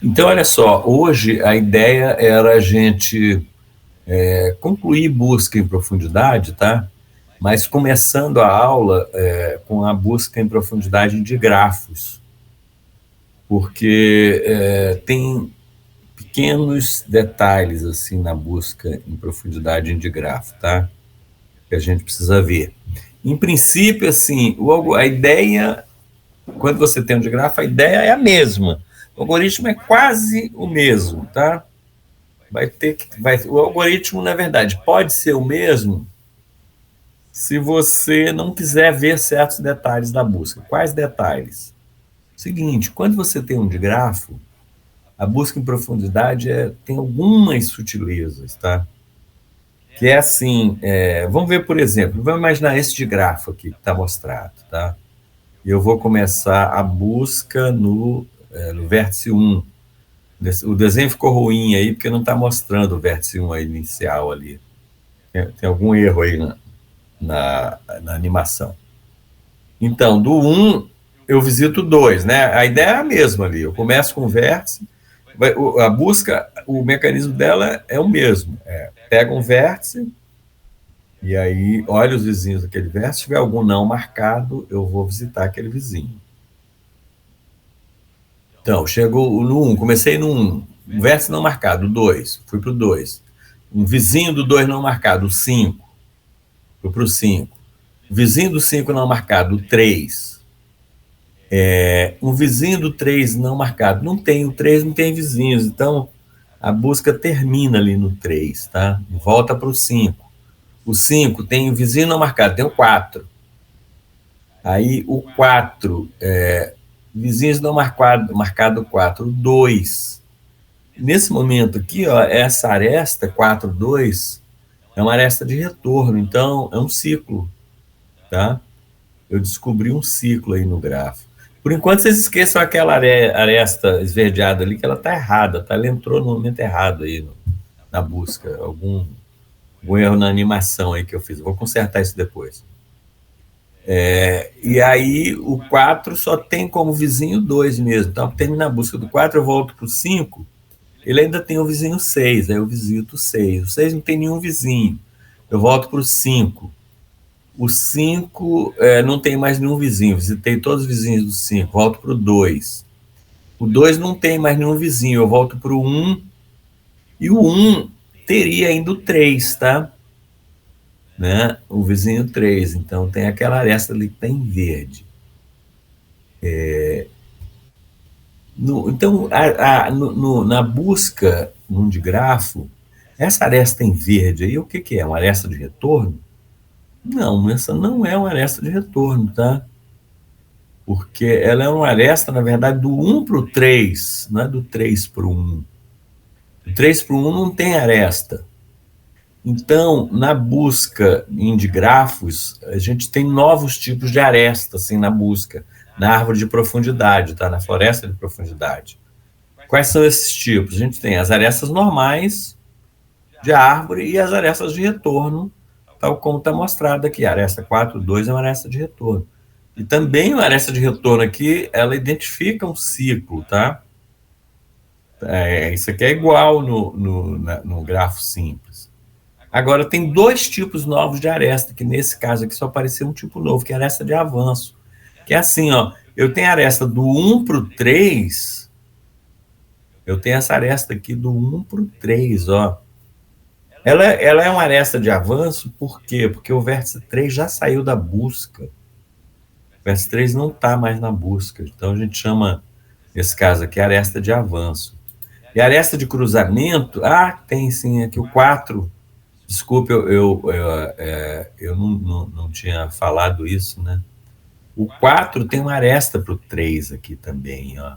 Então, olha só, hoje a ideia era a gente concluir busca em profundidade, tá? Mas começando a aula com a busca em profundidade de grafos, porque tem pequenos detalhes assim na busca em profundidade de grafo, tá? Que a gente precisa ver. Em princípio, assim, a ideia, quando você tem um digrafo, a ideia é a mesma. O algoritmo é quase o mesmo, tá? O algoritmo, na verdade, pode ser o mesmo se você não quiser ver certos detalhes da busca. Quais detalhes? Seguinte, quando você tem um digrafo, a busca em profundidade tem algumas sutilezas, tá? Que é assim, vamos ver, por exemplo, vamos imaginar esse digrafo aqui que está mostrado, tá? E eu vou começar a busca no vértice 1. O desenho ficou ruim aí, porque não está mostrando o vértice 1 aí, inicial ali. Tem algum erro aí na animação. Então, do 1, eu visito o 2, né? A ideia é a mesma ali. Eu começo com o vértice, a busca, o mecanismo dela é o mesmo. Pega um vértice, e aí olha os vizinhos daquele vértice. Se tiver algum não marcado, eu vou visitar aquele vizinho. Então, chegou no 1, comecei no 1, um vértice não marcado, 2, fui para o 2. Um vizinho do 2 não marcado, 5, fui para o 5. Vizinho do 5 não marcado, 3. Um vizinho do 3 não marcado. Não tem, o 3 não tem vizinhos, então a busca termina ali no 3, tá? Volta para o 5. O 5 tem o vizinho não marcado, tem o 4. Aí o 4, vizinhos não marcado 4, 2. Nesse momento aqui, ó, essa aresta 4, 2 é uma aresta de retorno, então é um ciclo, tá? Eu descobri um ciclo aí no grafo. Por enquanto, vocês esqueçam aquela aresta esverdeada ali, que ela está errada, tá? Ela entrou no momento errado aí na busca, algum erro na animação aí que eu fiz. Eu vou consertar isso depois. E aí, o 4 só tem como vizinho 2 mesmo. Então, termina a busca do 4, eu volto para o 5, ele ainda tem o vizinho 6, aí eu visito o 6. O 6 não tem nenhum vizinho. Eu volto para o 5. O 5 não tem mais nenhum vizinho. Visitei todos os vizinhos do 5. Volto para o 2. O 2 não tem mais nenhum vizinho. Eu volto para o 1. E o 1 teria ainda o 3, tá? Né? O vizinho 3. Então tem aquela aresta ali que está em verde. Então, na busca num digrafo, essa aresta em verde aí, o que é? Uma aresta de retorno? Não, essa não é uma aresta de retorno, tá? Porque ela é uma aresta, na verdade, do 1 para o 3, não é do 3 para o 1. Do 3 para o 1 não tem aresta. Então, na busca em digrafos, a gente tem novos tipos de aresta, assim, na busca, na árvore de profundidade, tá? Na floresta de profundidade. Quais são esses tipos? A gente tem as arestas normais de árvore e as arestas de retorno, tal como está mostrado aqui. A aresta 4.2 é uma aresta de retorno. E também uma aresta de retorno aqui, ela identifica um ciclo, tá? Isso aqui é igual no grafo simples. Agora, tem dois tipos novos de aresta, que nesse caso aqui só apareceu um tipo novo, que é a aresta de avanço. Que é assim, ó, eu tenho a aresta do 1 para o 3, eu tenho essa aresta aqui do 1 para o 3, ó. Ela é uma aresta de avanço, por quê? Porque o vértice 3 já saiu da busca. O vértice 3 não está mais na busca. Então, a gente chama, nesse caso aqui, aresta de avanço. E a aresta de cruzamento, tem sim, aqui o 4. Desculpe, eu não tinha falado isso, né? O 4 tem uma aresta para o 3 aqui também, ó.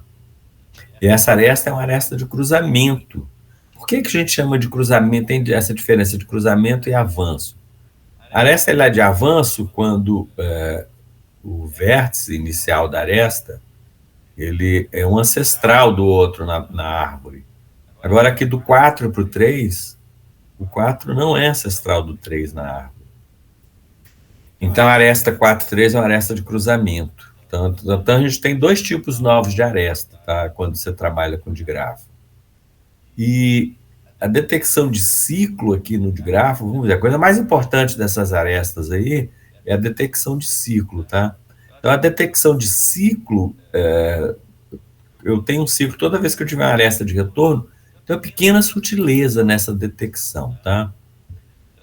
E essa aresta é uma aresta de cruzamento. Por que a gente chama de cruzamento? Tem essa diferença de cruzamento e avanço. A aresta é de avanço quando o vértice inicial da aresta ele é um ancestral do outro na árvore. Agora, aqui do 4 para o 3, o 4 não é ancestral do 3 na árvore. Então, a aresta 4.3 é uma aresta de cruzamento. Então, a gente tem dois tipos novos de aresta, tá? Quando você trabalha com digrafo. E a detecção de ciclo aqui no digrafo, vamos ver, a coisa mais importante dessas arestas aí é a detecção de ciclo, tá? Então, a detecção de ciclo, eu tenho um ciclo, toda vez que eu tiver uma aresta de retorno, tem uma pequena sutileza nessa detecção, tá?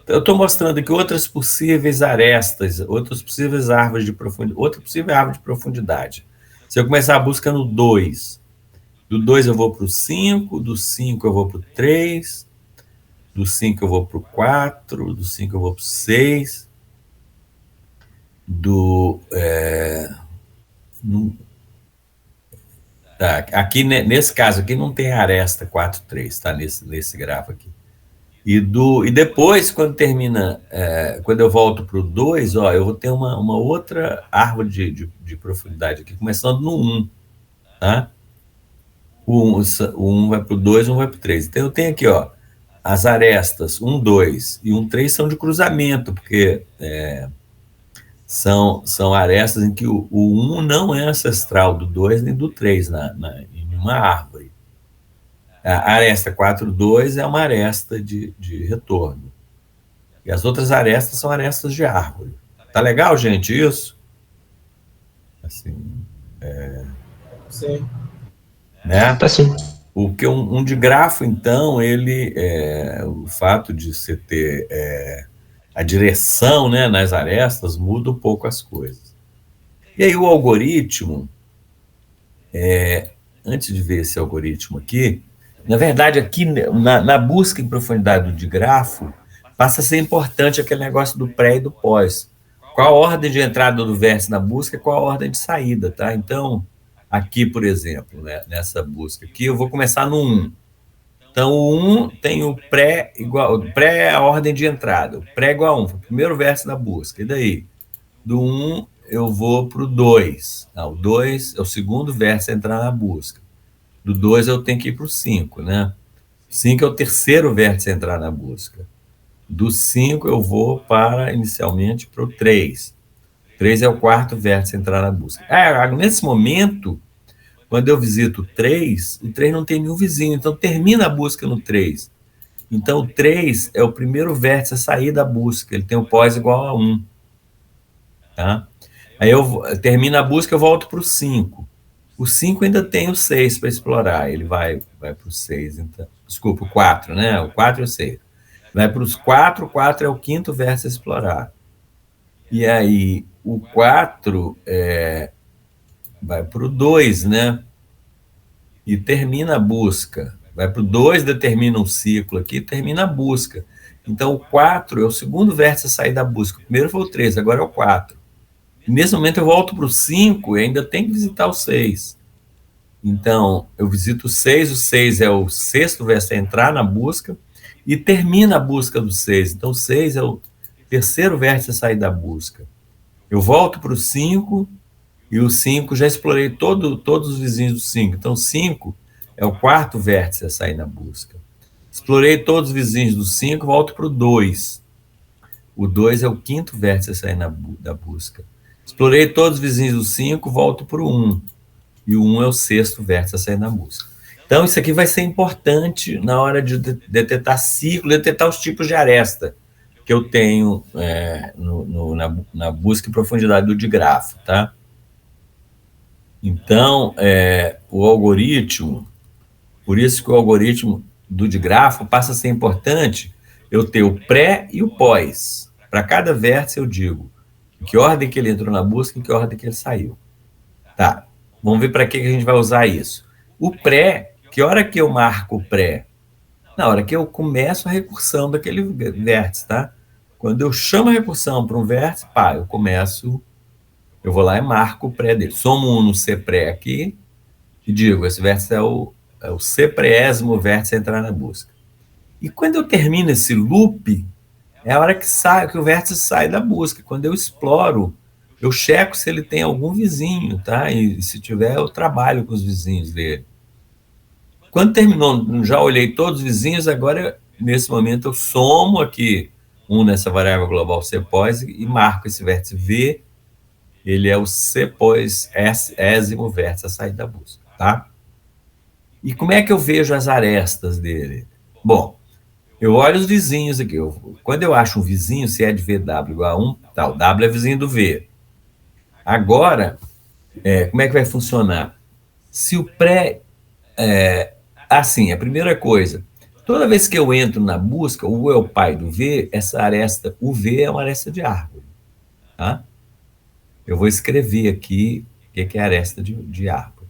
Então, eu estou mostrando aqui outras possíveis arestas, outras possíveis árvores de profundidade, outra possível árvore de profundidade. Se eu começar a busca no 2, do 2 eu vou para o 5, do 5 eu vou para o 3, do 5 eu vou para o 4, do 5 eu vou para o 6, tá, aqui, nesse caso aqui, não tem aresta 4, 3, tá? Nesse grafo aqui. E depois, quando termina, quando eu volto para o 2, ó, eu vou ter uma outra árvore de profundidade aqui, começando no 1, tá? O 1 vai para o 2, o 1 vai para o 3. Então, eu tenho aqui, ó, as arestas 1, 2 e 1, 3 são de cruzamento, porque são arestas em que o 1 não é ancestral do 2 nem do 3 em uma árvore. A aresta 4, 2 é uma aresta de retorno. E as outras arestas são arestas de árvore. Tá legal, gente, isso? Assim, Sim. né? Tá sim. O que um digrafo, então, o fato de você ter a direção, né, nas arestas muda um pouco as coisas. E aí o algoritmo, antes de ver esse algoritmo aqui, na verdade, aqui na busca em profundidade do digrafo, passa a ser importante aquele negócio do pré e do pós. Qual a ordem de entrada do vértice na busca e qual a ordem de saída, tá? Então, aqui, por exemplo, né, nessa busca aqui, eu vou começar no 1. Então, o 1 tem o pré igual... O pré é a ordem de entrada. O pré é igual a 1, foi o primeiro vértice da busca. E daí? Do 1, eu vou para o 2. O 2 é o segundo vértice a entrar na busca. Do 2, eu tenho que ir para o 5, né? 5 é o terceiro vértice a entrar na busca. Do 5, eu vou inicialmente, para o 3. 3 é o quarto vértice a entrar na busca. Nesse momento, quando eu visito o 3 não tem nenhum vizinho, então termina a busca no 3. Então, o 3 é o primeiro vértice a sair da busca, ele tem o pós igual a 1. Tá? Aí eu termino a busca, eu volto para o 5. O 5 ainda tem o 6 para explorar, ele vai para o 6, então, desculpa, o 4, né? O 4 e o 6. Vai para os 4, o 4 é o quinto vértice a explorar. E aí, o 4 vai para o 2, né? E termina a busca. Vai para o 2, determina um ciclo aqui, termina a busca. Então, o 4 é o segundo vértice a sair da busca. O primeiro foi o 3, agora é o 4. E nesse momento, eu volto para o 5 e ainda tenho que visitar o 6. Então, eu visito o 6 é o sexto vértice a entrar na busca e termina a busca do 6. Então, o 6 é o terceiro vértice a sair da busca. Eu volto para o 5 e o 5 já explorei todos os vizinhos do 5. Então, o 5 é o quarto vértice a sair na busca. Explorei todos os vizinhos do 5, volto para o 2. O 2 é o quinto vértice a sair da busca. Explorei todos os vizinhos do 5, volto para o 1. E o 1 é o sexto vértice a sair na busca. Então, isso aqui vai ser importante na hora de detectar ciclo, detectar os tipos de aresta que eu tenho na busca em profundidade do digrafo, tá? Então, o algoritmo, por isso que o algoritmo do digrafo passa a ser importante eu ter o pré e o pós. Para cada vértice eu digo em que ordem que ele entrou na busca e em que ordem que ele saiu. Tá, vamos ver para que a gente vai usar isso. O pré, que hora que eu marco o pré? Na hora que eu começo a recursão daquele vértice, tá? Quando eu chamo a recursão para um vértice, eu vou lá e marco o pré dele. Somo 1 no C pré aqui e digo, esse vértice é o C pré-ésimo vértice a entrar na busca. E quando eu termino esse loop, é a hora que o vértice sai da busca. Quando eu exploro, eu checo se ele tem algum vizinho, tá? E se tiver, eu trabalho com os vizinhos dele. Quando terminou, já olhei todos os vizinhos, agora, nesse momento, eu somo aqui nessa variável global CPOS e marco esse vértice V ele é o sepóisimo vértice a sair da busca, tá? E como é que eu vejo as arestas dele? Bom, eu olho os vizinhos aqui. Quando eu acho um vizinho, se é de VW igual a 1, tá, o W é vizinho do V. Agora, como é que vai funcionar? Se o pré... Assim, a primeira coisa, toda vez que eu entro na busca, o U é o pai do V, essa aresta, o V é uma aresta de árvore, tá? Eu vou escrever aqui o que é aresta de árvore.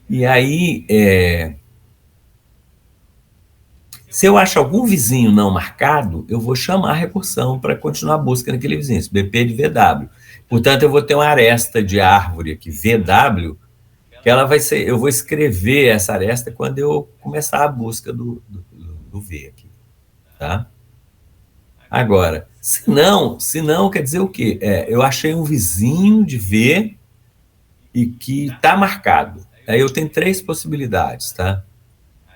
E aí, se eu acho algum vizinho não marcado, eu vou chamar a recursão para continuar a busca naquele vizinho, esse BP de VW. Portanto, eu vou ter uma aresta de árvore aqui, VW, que ela vai ser, eu vou escrever essa aresta quando eu começar a busca do V aqui, tá? Agora, se não quer dizer o quê? Eu achei um vizinho de V e que está marcado. Aí eu tenho três possibilidades, tá?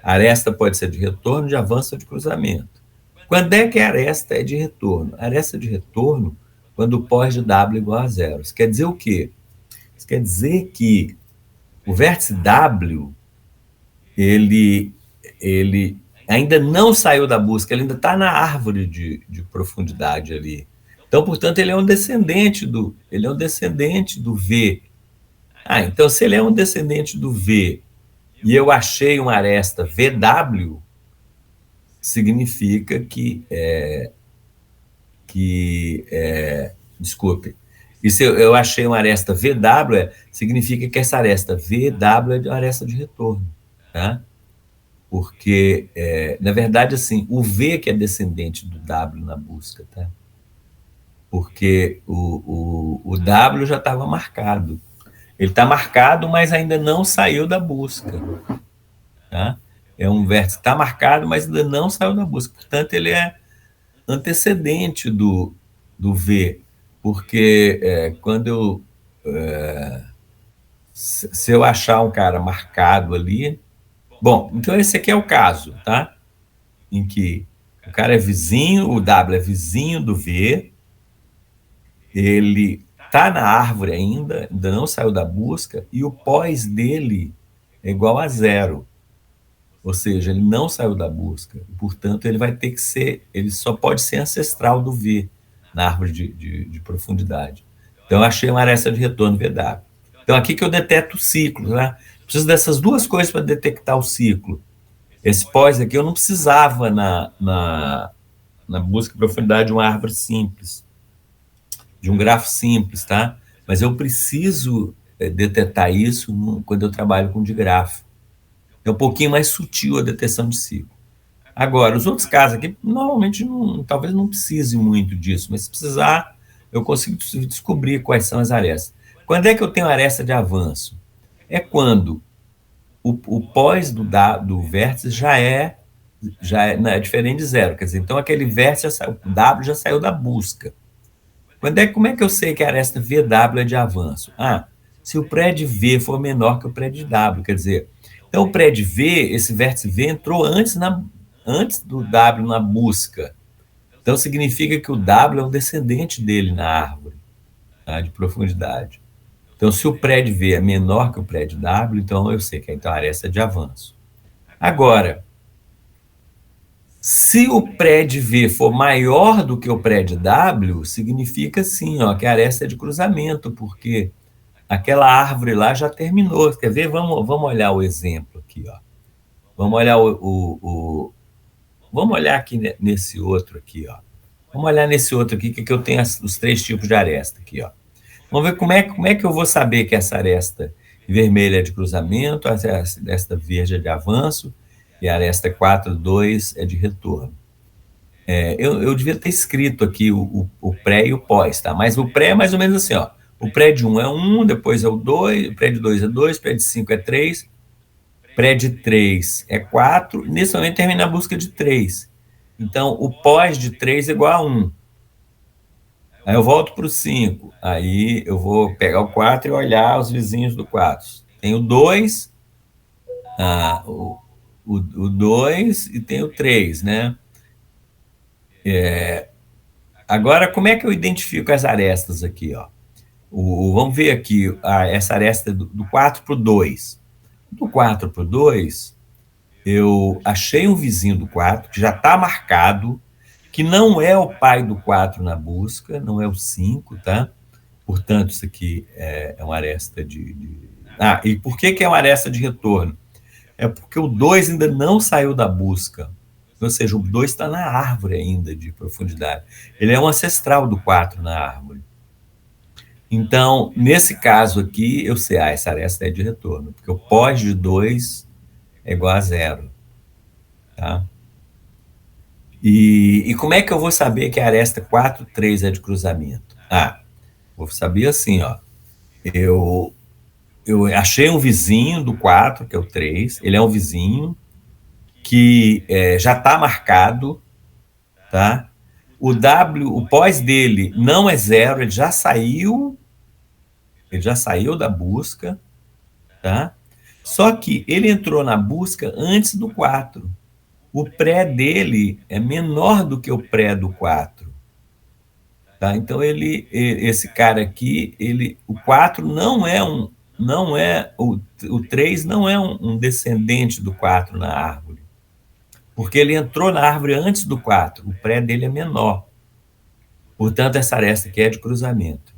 A aresta pode ser de retorno, de avanço ou de cruzamento. Quando é que a aresta é de retorno? A aresta é de retorno quando o pós de W é igual a zero. Isso quer dizer o quê? Isso quer dizer que o vértice W, ele ainda não saiu da busca, ele ainda está na árvore de profundidade ali. Então, portanto, ele é um descendente do V. Ah, então se ele é um descendente do V e eu achei uma aresta VW, significa desculpe, e se eu achei uma aresta VW, significa que essa aresta VW é uma aresta de retorno, tá? Porque, na verdade, assim, o V que é descendente do W na busca, tá? Porque o W já estava marcado. Ele está marcado, mas ainda não saiu da busca, tá? É um vértice que está marcado, mas ainda não saiu da busca. Portanto, ele é antecedente do V, porque quando se eu achar um cara marcado ali, bom, então esse aqui é o caso, tá? Em que o cara é vizinho, o W é vizinho do V, ele tá na árvore ainda não saiu da busca, e o pós dele é igual a zero. Ou seja, ele não saiu da busca, portanto, ele vai ter que ser, ele só pode ser ancestral do V na árvore de profundidade. Então, eu achei uma aresta de retorno VW. Então, aqui que eu deteto o ciclo, né? Preciso dessas duas coisas para detectar o ciclo. Esse pós aqui eu não precisava na busca de profundidade de uma árvore simples, de um grafo simples, tá? Mas eu preciso detectar isso quando eu trabalho com digrafo. É um pouquinho mais sutil a detecção de ciclo. Agora, os outros casos aqui, normalmente, talvez não precise muito disso, mas se precisar, eu consigo descobrir quais são as arestas. Quando é que eu tenho aresta de avanço? É quando o pós do vértice é diferente de zero. Quer dizer, então aquele vértice, o W já saiu da busca. Como é que eu sei que a aresta VW é de avanço? Se o pré de V for menor que o pré de W, quer dizer, então o pré de V, esse vértice V entrou antes do W na busca. Então significa que o W é um descendente dele na árvore, tá, de profundidade. Então se o pré de V é menor que o pré de W, então eu sei que então a aresta é de avanço. Agora, se o pré de V for maior do que o pré de W, significa sim, ó, que a aresta é de cruzamento, porque aquela árvore lá já terminou. Quer ver? Vamos olhar o exemplo aqui, ó. Vamos olhar vamos olhar aqui nesse outro aqui, ó. Vamos olhar nesse outro aqui, que eu tenho os três tipos de aresta aqui, ó. Vamos ver como é que eu vou saber que essa aresta vermelha é de cruzamento, a aresta verde é de avanço e a aresta 4,2 é de retorno. Eu devia ter escrito aqui o pré e o pós, tá? Mas o pré é mais ou menos assim, ó. O pré de 1 é 1, depois é o 2, o pré de 2 é 2, o pré de 5 é 3, pré de 3 é 4, e nesse momento termina a busca de 3. Então, o pós de 3 é igual a 1. Aí eu volto para o 5, aí eu vou pegar o 4 e olhar os vizinhos do 4. Tem o 2, o 2 e tem o 3, né? Agora, como é que eu identifico as arestas aqui, ó? Vamos ver aqui essa aresta do 4 para o 2. Do 4 para o 2, eu achei um vizinho do 4 que já está marcado, que não é o pai do 4 na busca, não é o 5, tá? Portanto, isso aqui é uma aresta e por que é uma aresta de retorno? É porque o 2 ainda não saiu da busca. Ou seja, o 2 está na árvore ainda de profundidade. Ele é um ancestral do 4 na árvore. Então, nesse caso aqui, eu sei, essa aresta é de retorno, porque o pós de 2 é igual a 0. Tá? E como é que eu vou saber que a aresta 4, 3 é de cruzamento? Vou saber assim, ó. Eu achei um vizinho do 4, que é o 3, ele é um vizinho que já está marcado, tá? O pós dele não é 0, ele já saiu da busca, tá? Só que ele entrou na busca antes do 4. O pré dele é menor do que o pré do 4. Tá? Então, esse cara aqui, o 4 o 3 não é um descendente do 4 na árvore, porque ele entrou na árvore antes do 4, o pré dele é menor. Portanto, essa aresta aqui é de cruzamento.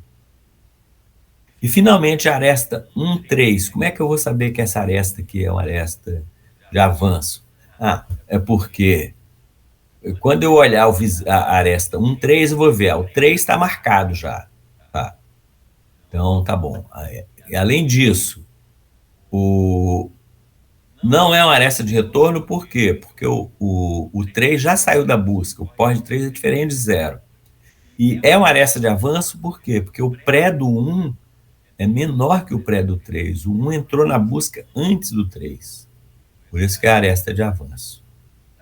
E, finalmente, a aresta 1, 3. Como é que eu vou saber que essa aresta aqui é uma aresta de avanço? É porque quando eu olhar a aresta 1, 3, eu vou ver, o 3 está marcado já. Tá? Então, tá bom. Além disso, não é uma aresta de retorno, por quê? Porque o 3 já saiu da busca, o pós de 3 é diferente de 0. E é uma aresta de avanço, por quê? Porque o pré do 1 é menor que o pré do 3. O 1 entrou na busca antes do 3. Por isso que é a aresta de avanço.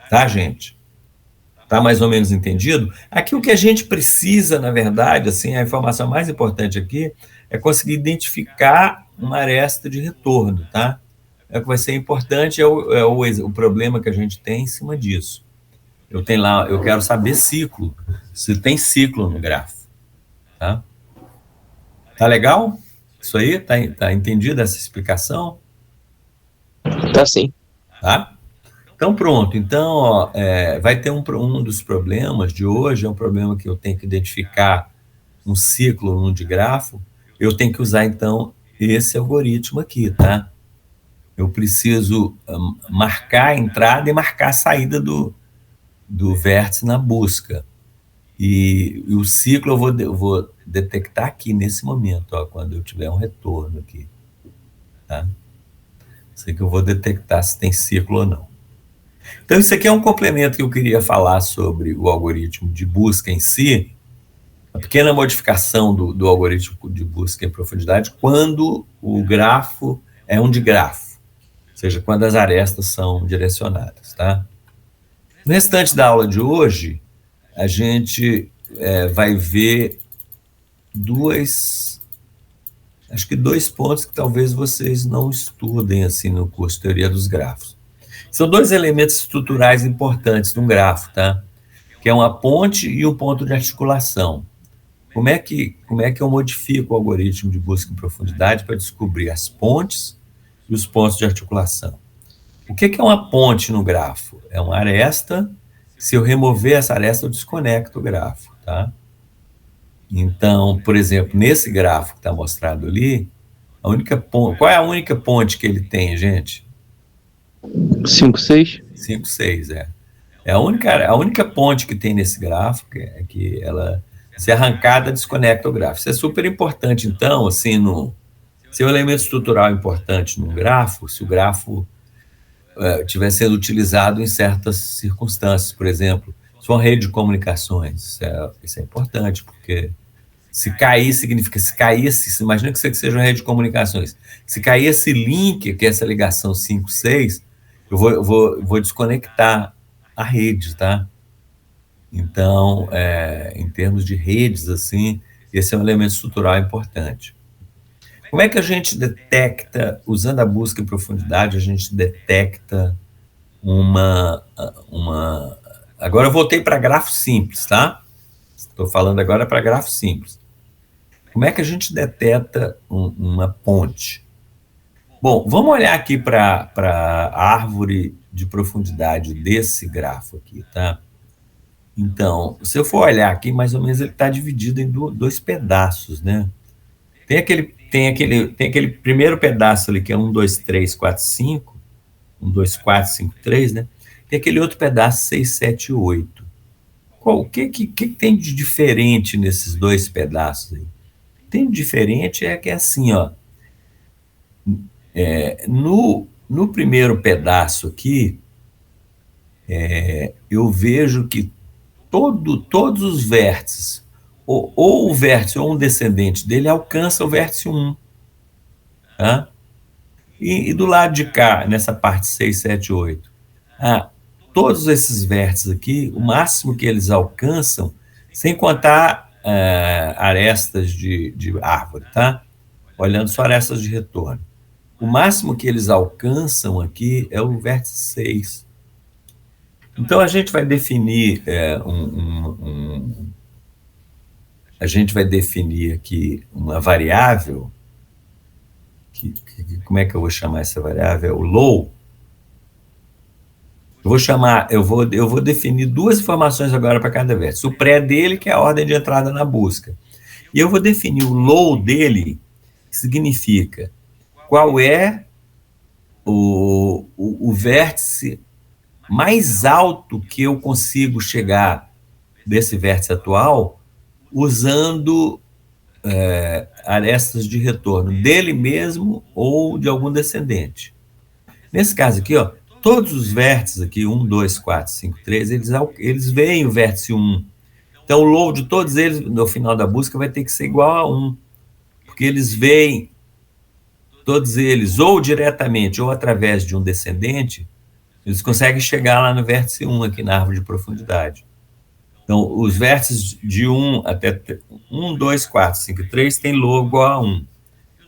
Tá, gente? Tá mais ou menos entendido? Aqui o que a gente precisa, na verdade, assim, a informação mais importante aqui é conseguir identificar uma aresta de retorno, tá? O que vai ser importante o problema que a gente tem em cima disso. Eu quero saber ciclo, se tem ciclo no grafo, tá? Tá legal? Isso aí? Tá entendido essa explicação? Tá sim. Tá? Então, pronto. Então, ó, vai ter um dos problemas de hoje, é um problema que eu tenho que identificar um ciclo num digrafo. Eu tenho que usar, então, esse algoritmo aqui, tá? Eu preciso marcar a entrada e marcar a saída do vértice na busca. E o ciclo eu vou detectar aqui, nesse momento, ó, quando eu tiver um retorno aqui. Tá? Isso aqui eu vou detectar se tem ciclo ou não. Então, isso aqui é um complemento que eu queria falar sobre o algoritmo de busca em si, a pequena modificação do algoritmo de busca em profundidade quando o grafo é um digrafo, ou seja, quando as arestas são direcionadas. Tá? No restante da aula de hoje, a gente vai ver dois pontos que talvez vocês não estudem assim no curso de Teoria dos Grafos. São dois elementos estruturais importantes num grafo, tá? Que é uma ponte e um ponto de articulação. Como é que eu modifico o algoritmo de busca em profundidade para descobrir as pontes e os pontos de articulação? O que é uma ponte no grafo? É uma aresta. Se eu remover essa aresta, eu desconecto o grafo, tá? Então, por exemplo, nesse grafo que está mostrado ali, qual é a única ponte que ele tem, gente? 5, 6? 5, 6, É a única ponte que tem nesse gráfico, é que ela, se arrancada, desconecta o gráfico. Isso é super importante, então, assim, se o elemento estrutural é importante no grafo, se o grafo estiver sendo utilizado em certas circunstâncias, por exemplo, se for uma rede de comunicações, isso é importante, porque se cair, significa, imagina que isso seja uma rede de comunicações, se cair esse link, que é essa ligação 5, 6, eu vou desconectar a rede, tá? Então, em termos de redes, assim, esse é um elemento estrutural importante. Como é que a gente detecta, usando a busca em profundidade, a gente detecta agora eu voltei para grafo simples, tá? Estou falando agora para grafo simples. Como é que a gente deteta uma ponte? Bom, vamos olhar aqui para a árvore de profundidade desse grafo aqui, tá? Então, se eu for olhar aqui, mais ou menos ele está dividido em dois pedaços, né? Tem aquele primeiro pedaço ali, que é 1, 2, 3, 4, 5, 1, 2, 4, 5, 3, né? Tem aquele outro pedaço, 6, 7, 8. O que tem de diferente nesses dois pedaços aí? Tem de diferente é que é assim, ó. No primeiro pedaço aqui, eu vejo que todos os vértices, ou o vértice ou um descendente dele alcança o vértice 1. Tá? E do lado de cá, nessa parte 6, 7, 8, todos esses vértices aqui, o máximo que eles alcançam, sem contar arestas de árvore, tá? Olhando só arestas de retorno. O máximo que eles alcançam aqui é o vértice 6. Então, a gente vai definir a gente vai definir aqui uma variável, como é que eu vou chamar essa variável? É o low. Eu vou definir duas informações agora para cada vértice. O pré dele, que é a ordem de entrada na busca. E eu vou definir o low dele, que significa qual é o vértice mais alto que eu consigo chegar desse vértice atual usando arestas de retorno dele mesmo ou de algum descendente. Nesse caso aqui, ó, todos os vértices aqui, 1, 2, 4, 5, 3, eles veem o vértice 1. Então, o low de todos eles, no final da busca, vai ter que ser igual a 1, porque eles veem todos eles, ou diretamente, ou através de um descendente, eles conseguem chegar lá no vértice 1, aqui na árvore de profundidade. Então, os vértices de 1 até 1, 2, 4, 5 e 3 têm low igual a 1.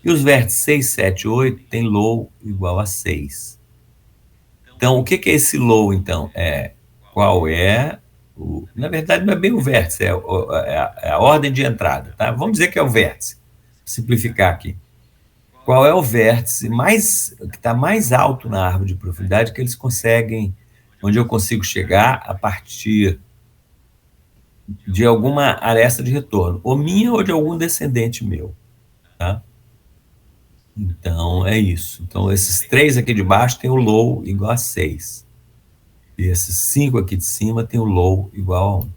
E os vértices 6, 7 e 8 têm low igual a 6. Então, o que é esse low, então? Qual é na verdade, não é bem o vértice, é a ordem de entrada, tá? Vamos dizer que é o vértice, simplificar aqui. Qual é o vértice que está mais alto na árvore de profundidade que eles conseguem, onde eu consigo chegar a partir de alguma aresta de retorno, ou minha ou de algum descendente meu, tá? Então, é isso. Então, esses 3 aqui de baixo tem o low igual a 6. E esses 5 aqui de cima tem o low igual a 1.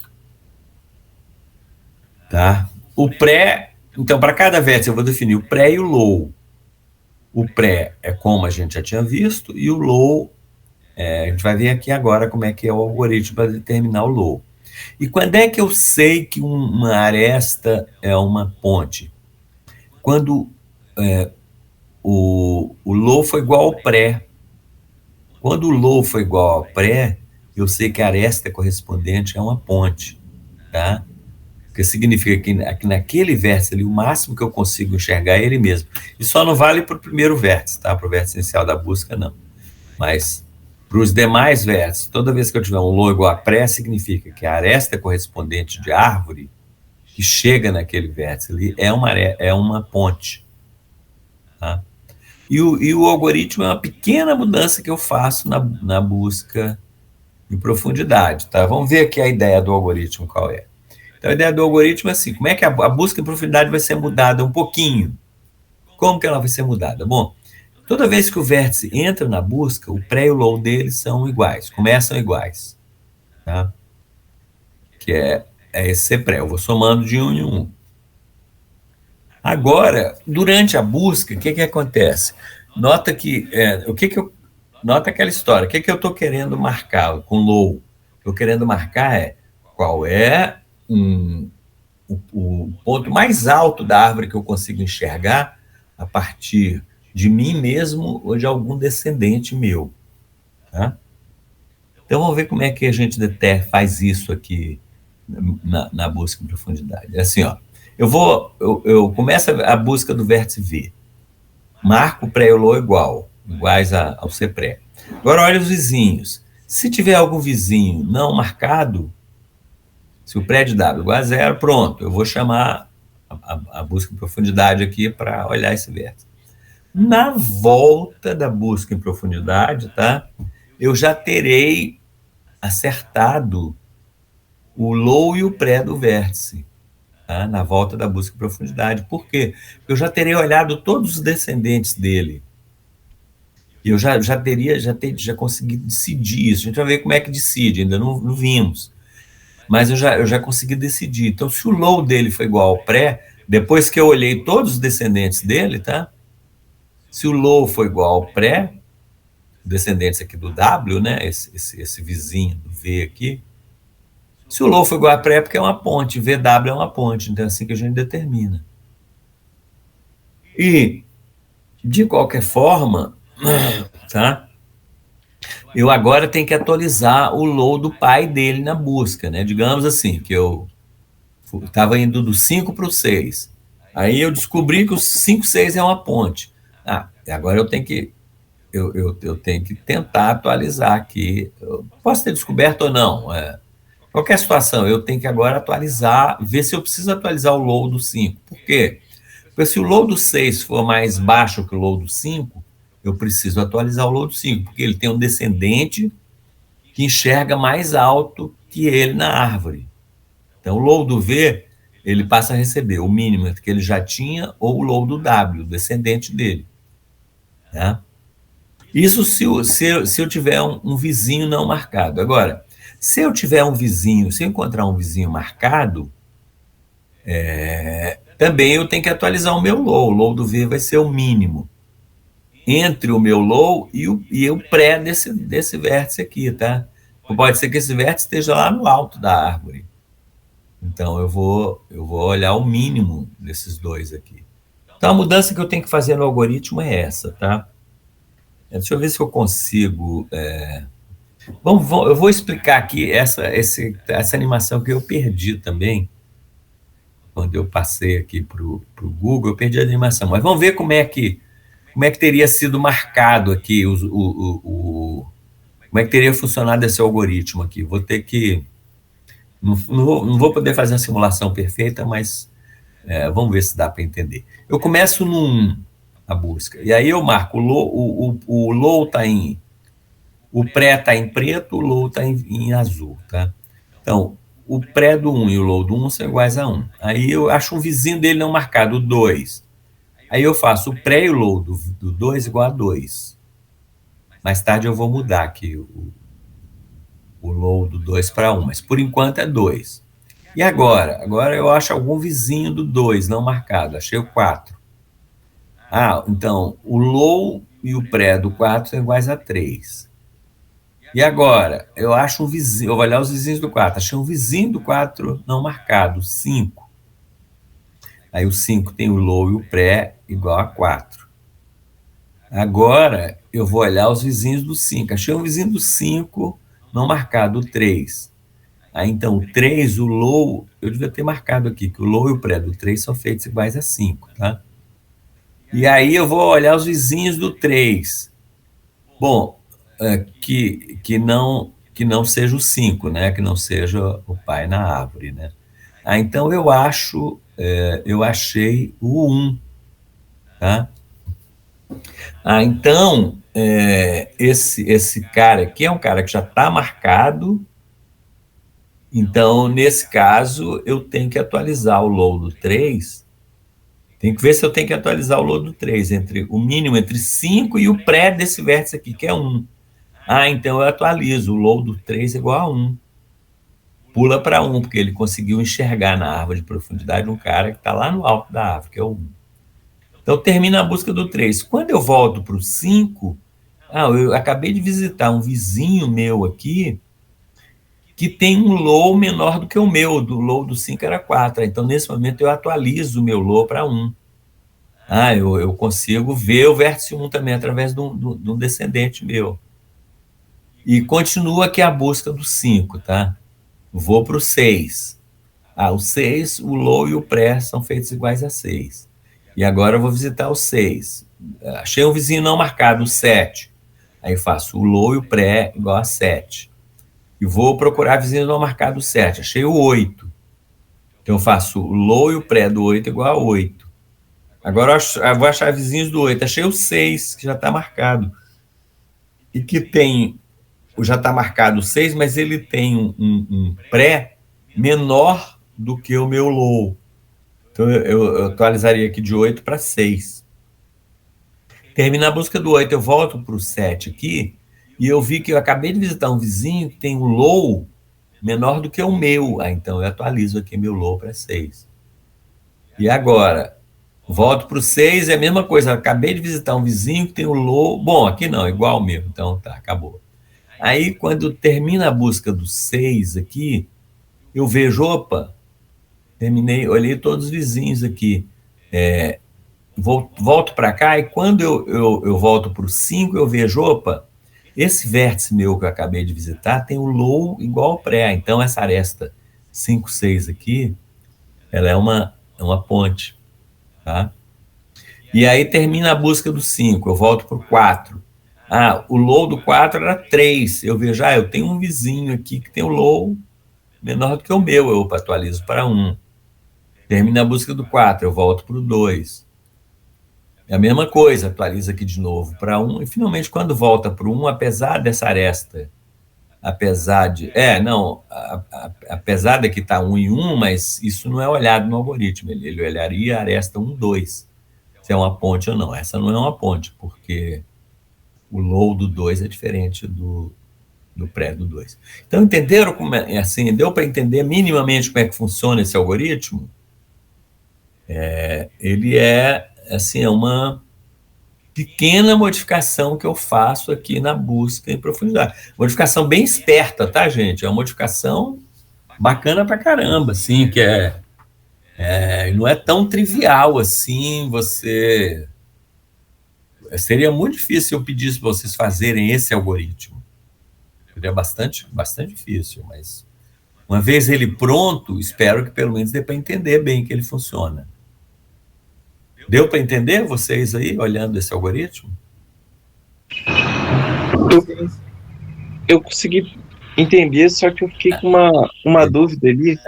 Tá? O pré, então, para cada vértice eu vou definir o pré e o low. O pré é como a gente já tinha visto, e o low, a gente vai ver aqui agora como é que é o algoritmo para determinar o low. E quando é que eu sei que uma aresta é uma ponte? Quando o low foi igual ao pré. Quando o low foi igual ao pré, eu sei que a aresta correspondente é uma ponte, tá? Porque significa que naquele vértice ali, o máximo que eu consigo enxergar é ele mesmo. E só não vale para o primeiro vértice, tá? Para o vértice inicial da busca, não. Mas para os demais vértices, toda vez que eu tiver um low igual a pré, significa que a aresta correspondente de árvore que chega naquele vértice ali é uma ponte, tá? E o algoritmo é uma pequena mudança que eu faço na busca em profundidade, tá? Vamos ver aqui a ideia do algoritmo qual é. Então, a ideia do algoritmo é assim, como é que a busca em profundidade vai ser mudada um pouquinho? Como que ela vai ser mudada? Bom, toda vez que o vértice entra na busca, o pré e o low dele são iguais, começam iguais, tá? Que é esse pré, eu vou somando de 1 em 1. Agora, durante a busca, o que acontece? Nota que, nota aquela história, o que eu estou querendo marcar com low? Estou querendo marcar qual é o ponto mais alto da árvore que eu consigo enxergar a partir de mim mesmo ou de algum descendente meu, tá? Então, vamos ver como é que a gente faz isso aqui na busca em profundidade. É assim, ó, eu começo a busca do vértice V, marco o pré e o low iguais ao C pré. Agora, olha os vizinhos. Se tiver algum vizinho não marcado, se o pré de W igual a 0, pronto, eu vou chamar a busca em profundidade aqui para olhar esse vértice. Na volta da busca em profundidade, tá? Eu já terei acertado o low e o pré do vértice, tá? Na volta da busca em profundidade. Por quê? Porque eu já terei olhado todos os descendentes dele. E eu já consegui decidir isso. A gente vai ver como é que decide, ainda não vimos. Mas eu já consegui decidir. Então, se o low dele foi igual ao pré, depois que eu olhei todos os descendentes dele, tá? Se o low for igual ao pré, descendentes aqui do W, né? Esse vizinho do V aqui. Se o low for igual a pré, é porque é uma ponte. VW é uma ponte. Então é assim que a gente determina. E, de qualquer forma, tá? Eu agora tenho que atualizar o low do pai dele na busca, né? Digamos assim, que eu estava indo do 5 para o 6. Aí eu descobri que o 5, 6 é uma ponte. Agora eu tenho que tentar atualizar aqui. Eu posso ter descoberto ou não. Qualquer situação, eu tenho que agora atualizar, ver se eu preciso atualizar o low do 5. Por quê? Porque se o low do 6 for mais baixo que o low do 5, eu preciso atualizar o low do 5, porque ele tem um descendente que enxerga mais alto que ele na árvore. Então, o low do V, ele passa a receber o mínimo que ele já tinha ou o low do W, o descendente dele. Tá? Isso se eu tiver um vizinho não marcado. Agora, se eu tiver um vizinho, se eu encontrar um vizinho marcado, também eu tenho que atualizar o meu low. O low do V vai ser o mínimo entre o meu low e o pré desse vértice aqui, tá? Pode ser que esse vértice esteja lá no alto da árvore. Então, eu vou olhar o mínimo desses dois aqui. Então, a mudança que eu tenho que fazer no algoritmo é essa, tá? Deixa eu ver se eu consigo... eu vou explicar aqui essa animação que eu perdi também. Quando eu passei aqui para o Google, eu perdi a animação. Mas vamos ver como é que teria sido marcado aqui, como é que teria funcionado esse algoritmo aqui. Vou ter que... Não vou poder fazer a simulação perfeita, mas vamos ver se dá para entender. Eu começo a busca, e aí eu marco o low está em... O pré está em preto, o low está em azul, tá? Então, o pré do 1 e o low do 1 são iguais a 1. Aí eu acho um vizinho dele não marcado, o 2. Aí eu faço o pré e o low do 2 igual a 2. Mais tarde eu vou mudar aqui o low do 2 para 1, mas por enquanto é 2. E agora? Agora eu acho algum vizinho do 2 não marcado, achei o 4. Então, o low e o pré do 4 são iguais a 3. E agora, eu acho um vizinho, eu vou olhar os vizinhos do 4, achei um vizinho do 4 não marcado, 5. Aí o 5 tem o low e o pré igual a 4. Agora, eu vou olhar os vizinhos do 5, achei um vizinho do 5 não marcado, o 3. Aí, então, o 3, o low, eu devia ter marcado aqui, que o low e o pré do 3 são feitos iguais a 5, tá? E aí eu vou olhar os vizinhos do 3. Bom, que não seja o 5, né? Que não seja o pai na árvore, né? Então eu achei o 1, tá? Então, esse cara aqui é um cara que já está marcado. Então, nesse caso, eu tenho que atualizar o low do 3. Tem que ver se eu tenho que atualizar o low do 3, o mínimo entre 5 e o pré desse vértice aqui, que é 1. Então eu atualizo, o low do 3 é igual a 1. Pula para 1, porque ele conseguiu enxergar na árvore de profundidade um cara que está lá no alto da árvore, que é o 1. Então termina a busca do 3. Quando eu volto para o 5, eu acabei de visitar um vizinho meu aqui, que tem um low menor do que o meu, do low do 5 era 4. Então, nesse momento, eu atualizo o meu low para 1. Eu consigo ver o vértice 1 também, através de um descendente meu. E continua aqui a busca do 5, tá? Vou para o 6. O 6, o low e o pré são feitos iguais a 6. E agora eu vou visitar o 6. Achei um vizinho não marcado, o 7. Aí faço o low e o pré igual a 7. E vou procurar vizinho não marcado 7. Achei o 8. Então, eu faço o low e o pré do 8 igual a 8. Agora, eu vou achar vizinhos do 8. Achei o 6, que já está marcado. E que tem, já está marcado o 6, mas ele tem um pré menor do que o meu low. Então, eu atualizaria aqui de 8 para 6. Termina a busca do 8, eu volto para o 7 aqui, e eu vi que eu acabei de visitar um vizinho que tem um low menor do que o meu. Então, eu atualizo aqui meu low para 6. E agora, volto para o 6, é a mesma coisa. Eu acabei de visitar um vizinho que tem um low. Bom, aqui não, igual o meu. Então, tá, acabou. Aí, quando termina a busca do 6 aqui, eu vejo, opa, terminei, olhei todos os vizinhos aqui. Volto para cá, e quando eu volto para o 5, eu vejo, opa, esse vértice meu que eu acabei de visitar tem um low igual ao pré. Então, essa aresta 5, 6 aqui, ela é uma ponte, tá? E aí termina a busca do 5, eu volto para o 4. O low do 4 era 3. Eu vejo, eu tenho um vizinho aqui que tem um low menor do que o meu, eu atualizo para 1. Termina a busca do 4, eu volto para o 2. É a mesma coisa, atualiza aqui de novo para 1, e finalmente quando volta para o 1, apesar dessa aresta, apesar de... não, apesar de que está 1 e 1, mas isso não é olhado no algoritmo, ele olharia a aresta 1, 2, se é uma ponte ou não. Essa não é uma ponte, porque o low do 2 é diferente do pré do 2. Então, entenderam como é assim? Deu para entender minimamente como é que funciona esse algoritmo? Ele assim, é uma pequena modificação que eu faço aqui na busca em profundidade. Modificação bem esperta, tá, gente? É uma modificação bacana pra caramba, assim, que não é tão trivial assim. Seria muito difícil se eu pedisse para vocês fazerem esse algoritmo. Seria bastante difícil, mas uma vez ele pronto, espero que pelo menos dê para entender bem que ele funciona. Deu para entender vocês aí, olhando esse algoritmo? Eu consegui entender, só que eu fiquei com uma dúvida ali.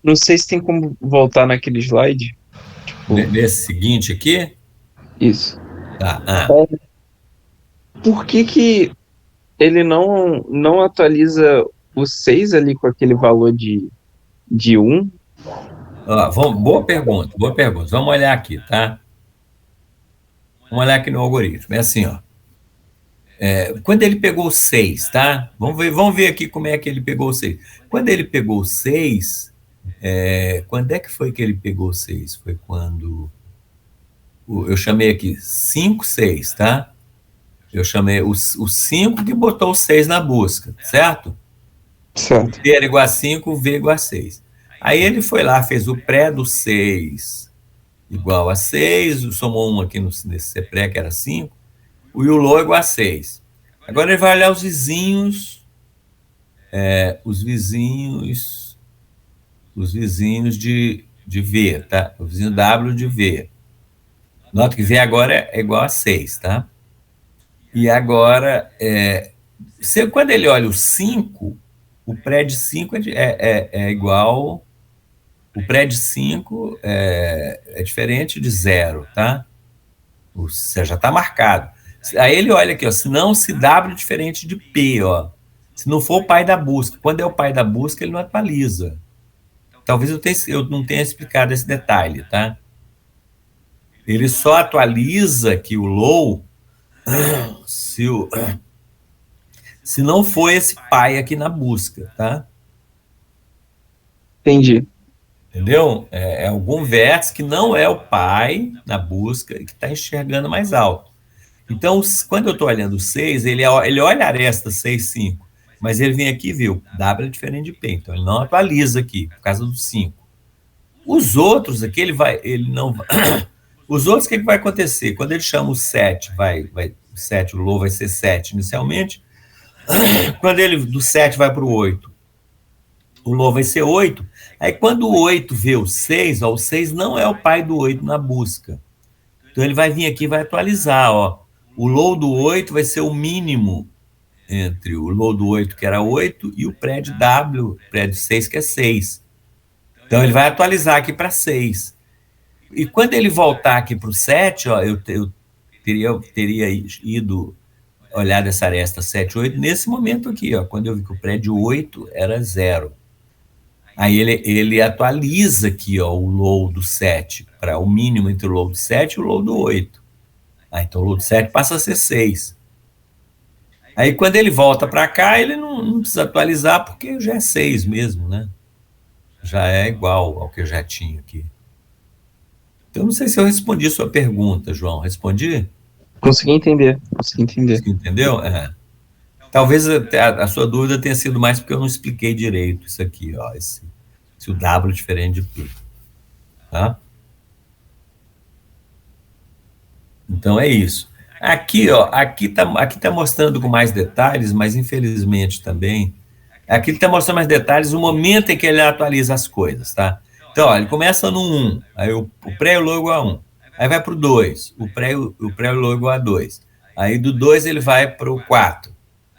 Não sei se tem como voltar naquele slide. Nesse seguinte aqui? Isso. Tá. Por que ele não atualiza o 6 ali com aquele valor de 1? Boa pergunta. Vamos olhar aqui, tá? Vamos olhar aqui no algoritmo. É assim, ó. Quando ele pegou o 6, tá? Vamos ver aqui como é que ele pegou o 6. Quando ele pegou o 6, quando é que foi que ele pegou o 6? Foi quando... Eu chamei aqui 5, 6, tá? Eu chamei o 5 que botou o 6 na busca, certo? Certo. T era igual a 5, V igual a 6. Aí ele foi lá, fez o pré do 6 igual a 6, somou 1 aqui nesse pré, que era 5, e o low igual a 6. Agora ele vai olhar os vizinhos, os vizinhos de V, tá? O vizinho W de V. Nota que V agora é igual a 6, tá? E agora, quando ele olha o 5, o pré de 5 é igual... O pré de 5 é diferente de 0, tá? Você já está marcado. Aí ele olha aqui, ó, se não, se W é diferente de P, ó. Se não for o pai da busca. Quando é o pai da busca, ele não atualiza. Talvez eu não tenha explicado esse detalhe, tá? Ele só atualiza que o low se não for esse pai aqui na busca, tá? Entendi. Entendeu? É algum vértice que não é o pai na busca e que está enxergando mais alto. Então, quando eu estou olhando o 6, ele olha a aresta 6, 5, mas ele vem aqui e vê o W é diferente de P, então ele não atualiza aqui, por causa do 5. Os outros aqui, ele não vai... Os outros, o que vai acontecer? Quando ele chama o 7, o 7, o low vai ser 7 inicialmente. Quando ele do 7 vai para o 8, o low vai ser 8. Aí quando o 8 vê o 6, ó, o 6 não é o pai do 8 na busca. Então ele vai vir aqui e vai atualizar, ó. O low do 8 vai ser o mínimo entre o low do 8, que era 8, e o pré de W, pré de 6, que é 6. Então, ele vai atualizar aqui para 6. E quando ele voltar aqui para o 7, ó, eu teria ido olhar dessa aresta 7, 8, nesse momento aqui, ó, quando eu vi que o prédio 8 era 0. Aí ele atualiza aqui, ó, o low do 7, para o mínimo entre o low do 7 e o low do 8. Então o low do 7 passa a ser 6. Aí quando ele volta para cá, ele não precisa atualizar, porque já é 6 mesmo, né? Já é igual ao que eu já tinha aqui. Então, não sei se eu respondi a sua pergunta, João. Respondi? Consegui entender. Você entendeu? Talvez a sua dúvida tenha sido mais porque eu não expliquei direito isso aqui, ó, se o W é diferente de P. Tá? Então, é isso. Aqui, ó, aqui tá mostrando com mais detalhes, mas infelizmente também, aqui está mostrando mais detalhes o momento em que ele atualiza as coisas, tá? Então, ó, ele começa no 1, aí o pré e o low igual a 1. Aí vai para o 2, o pré e o low igual a 2. Aí do 2 ele vai para o 4.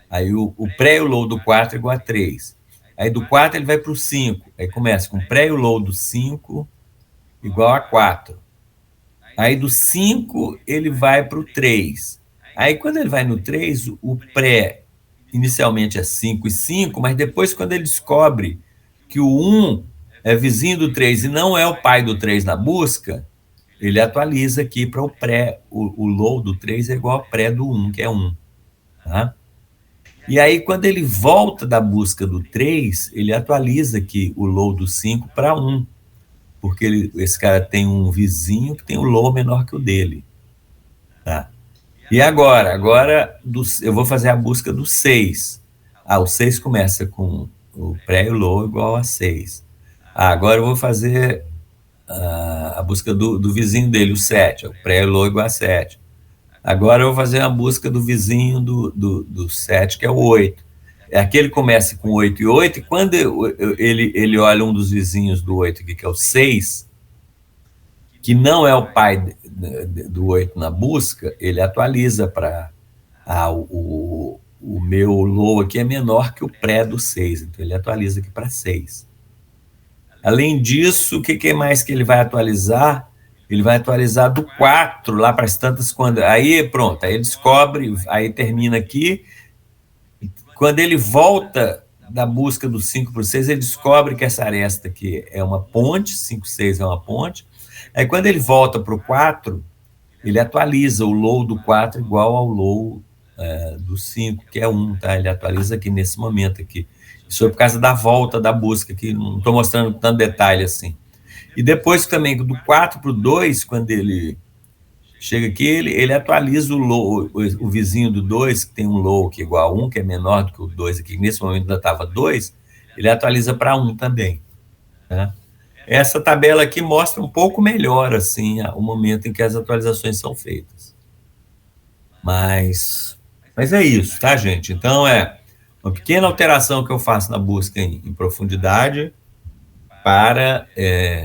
Aí o pré e o low do 4 igual a 3. Aí do 4 ele vai para o 5. Aí começa com o pré e o low do 5 igual a 4. Aí do 5 ele vai para o 3. Aí quando ele vai no 3, o pré inicialmente é 5 e 5, mas depois quando ele descobre que o 1 é vizinho do 3 e não é o pai do 3 na busca, ele atualiza aqui para o pré, o low do 3 é igual ao pré do 1, que é 1. Tá? E aí, quando ele volta da busca do 3, ele atualiza aqui o low do 5 para 1, porque esse cara tem um vizinho que tem um low menor que o dele. Tá? E agora eu vou fazer a busca do 6. O 6 começa com o pré e o low igual a 6. Agora eu vou fazer a busca do vizinho dele, o 7. O pré e o low igual a 7. Agora eu vou fazer a busca do vizinho do 7, que é o 8. Aqui ele começa com 8 e 8, e quando ele olha um dos vizinhos do 8 aqui, que é o 6, que não é o pai do 8 na busca, ele atualiza para o meu low aqui é menor que o pré do 6, então ele atualiza aqui para 6. Além disso, o que mais que ele vai atualizar? Ele vai atualizar do 4 lá para as tantas, quando aí pronto, aí ele descobre, aí termina aqui. Quando ele volta da busca do 5 para o 6, ele descobre que essa aresta aqui é uma ponte, 5, 6 é uma ponte. Aí quando ele volta para o 4, ele atualiza o low do 4 igual ao low do 5, que é 1, tá? Ele atualiza aqui nesse momento aqui. Isso é por causa da volta da busca, que não estou mostrando tanto detalhe assim. E depois também, do 4 para o 2, quando ele chega aqui, ele atualiza o low, o vizinho do 2, que tem um low que é igual a 1, que é menor do que o 2 aqui, nesse momento ainda estava 2, ele atualiza para 1 também. Tá? Essa tabela aqui mostra um pouco melhor assim, o momento em que as atualizações são feitas. Mas é isso, tá, gente? Então, é uma pequena alteração que eu faço na busca em profundidade para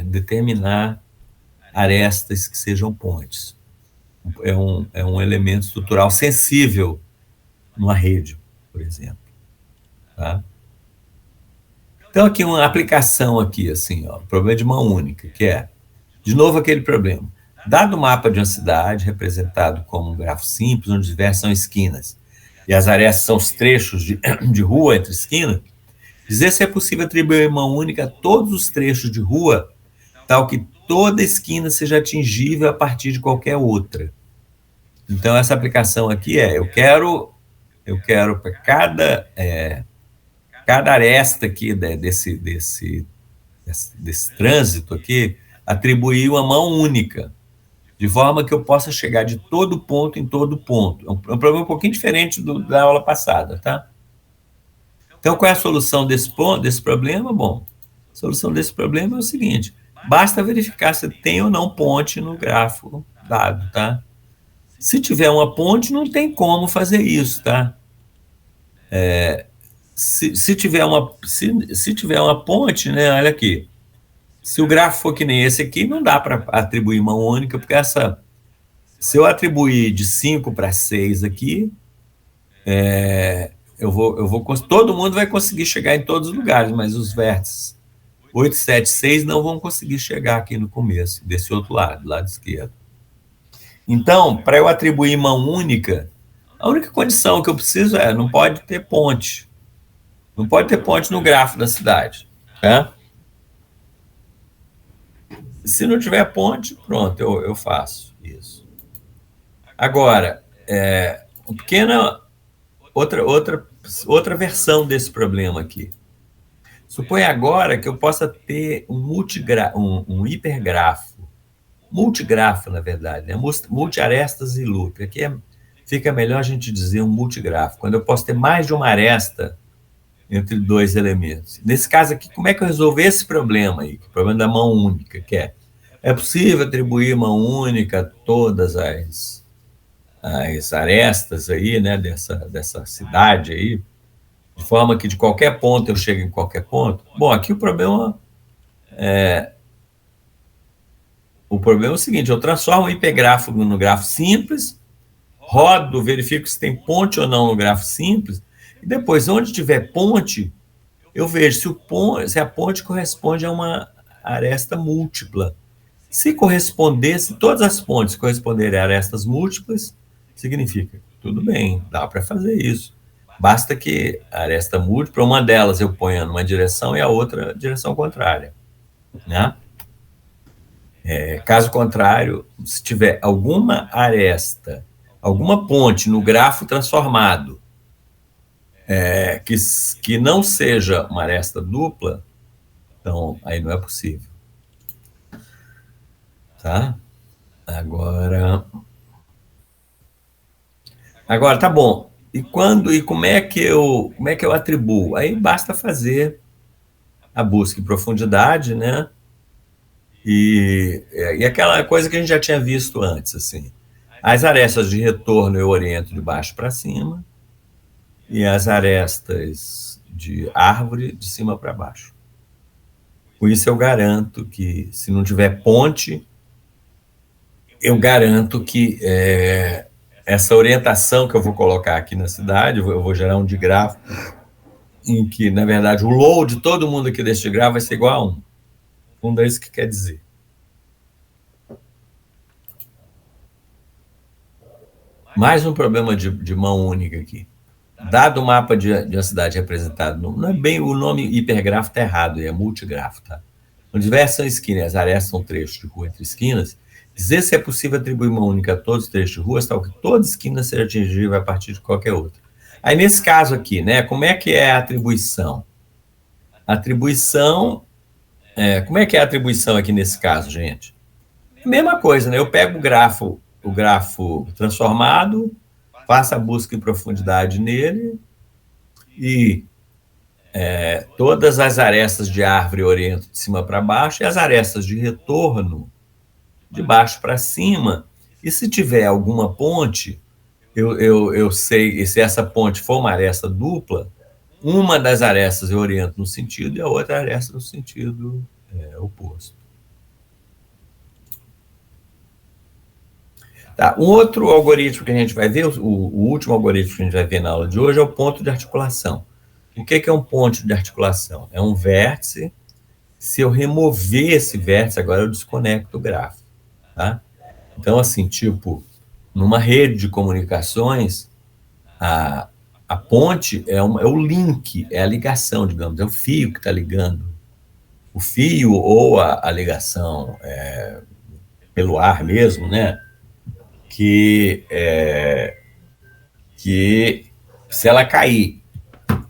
determinar arestas que sejam pontes. É um elemento estrutural sensível numa rede, por exemplo. Tá? Então, aqui uma aplicação aqui, assim, ó, problema de mão única, que é, de novo, aquele problema. Dado o mapa de uma cidade, representado como um grafo simples, onde diversas são esquinas, e as arestas são os trechos de rua entre esquinas, dizer se é possível atribuir mão única a todos os trechos de rua, tal que toda esquina seja atingível a partir de qualquer outra. Então, essa aplicação aqui eu quero para cada aresta aqui desse trânsito aqui, atribuir uma mão única, de forma que eu possa chegar de todo ponto em todo ponto. É um problema um pouquinho diferente da aula passada, tá? Então, qual é a solução desse problema? Bom, a solução desse problema é o seguinte: basta verificar se tem ou não ponte no grafo dado, tá? Se tiver uma ponte, não tem como fazer isso, tá? Se tiver uma ponte, né, olha aqui, se o grafo for que nem esse aqui, não dá para atribuir mão única, porque se eu atribuir de 5 para 6 aqui, todo mundo vai conseguir chegar em todos os lugares, mas os vértices 876 não vão conseguir chegar aqui no começo, desse outro lado, lado esquerdo. Então, para eu atribuir mão única, a única condição que eu preciso não pode ter ponte. Não pode ter ponte no grafo da cidade. Tá? Se não tiver ponte, pronto, eu faço isso. Agora, uma pequena outra versão desse problema aqui. Suponha agora que eu possa ter um hipergrafo, multigrafo, na verdade, né? Multiarestas e loop. Aqui fica melhor a gente dizer um multigrafo, quando eu posso ter mais de uma aresta entre dois elementos. Nesse caso aqui, como é que eu resolver esse problema aí? O problema da mão única, que é possível atribuir mão única a todas as arestas aí, né, dessa cidade aí, de forma que de qualquer ponto eu chego em qualquer ponto? Bom, aqui o problema é o seguinte: eu transformo o hipergrafo no grafo simples, rodo, verifico se tem ponte ou não no grafo simples, e depois, onde tiver ponte, eu vejo se a ponte corresponde a uma aresta múltipla. Se todas as pontes corresponderem a arestas múltiplas, significa, tudo bem, dá para fazer isso. Basta que a aresta múltipla, uma delas eu ponha numa direção e a outra direção contrária. Né? Caso contrário, se tiver alguma aresta, alguma ponte no grafo transformado, que não seja uma aresta dupla, então aí não é possível. Tá? Agora tá bom. E como é que eu atribuo? Aí basta fazer a busca em profundidade, né? E aquela coisa que a gente já tinha visto antes, assim. As arestas de retorno eu oriento de baixo para cima e as arestas de árvore de cima para baixo. Com isso eu garanto que, se não tiver ponte, eu garanto que essa orientação que eu vou colocar aqui na cidade, eu vou gerar um digrafo em que, na verdade, o load de todo mundo aqui deste grafo vai ser igual a 1. Não é isso que quer dizer. Mais um problema de mão única aqui. Dado o mapa de uma cidade representado, não é bem o nome hipergrafo, está errado, é multigrafo. Tá? Onde diversas esquinas, as arestas são trechos de rua entre esquinas, dizer se é possível atribuir mão única a todos os trechos de rua, tal que toda esquina seja atingível a partir de qualquer outra. Aí, nesse caso aqui, né, como é que é a atribuição? Como é que é a atribuição aqui nesse caso, gente? Mesma coisa, né? Eu pego o grafo transformado, faço a busca em profundidade nele e todas as arestas de árvore eu oriento de cima para baixo e as arestas de retorno de baixo para cima. E se tiver alguma ponte, eu sei, e se essa ponte for uma aresta dupla, uma das arestas eu oriento no sentido e a outra aresta no sentido oposto. Tá. Um outro algoritmo que a gente vai ver, o último algoritmo que a gente vai ver na aula de hoje, é o ponto de articulação. O que é um ponto de articulação? É um vértice. Se eu remover esse vértice, agora eu desconecto o grafo. Tá? Então, assim, tipo, numa rede de comunicações, a ponte é o link, é a ligação, digamos, é o fio que está ligando. O fio ou a ligação pelo ar mesmo, né? Que se ela cair,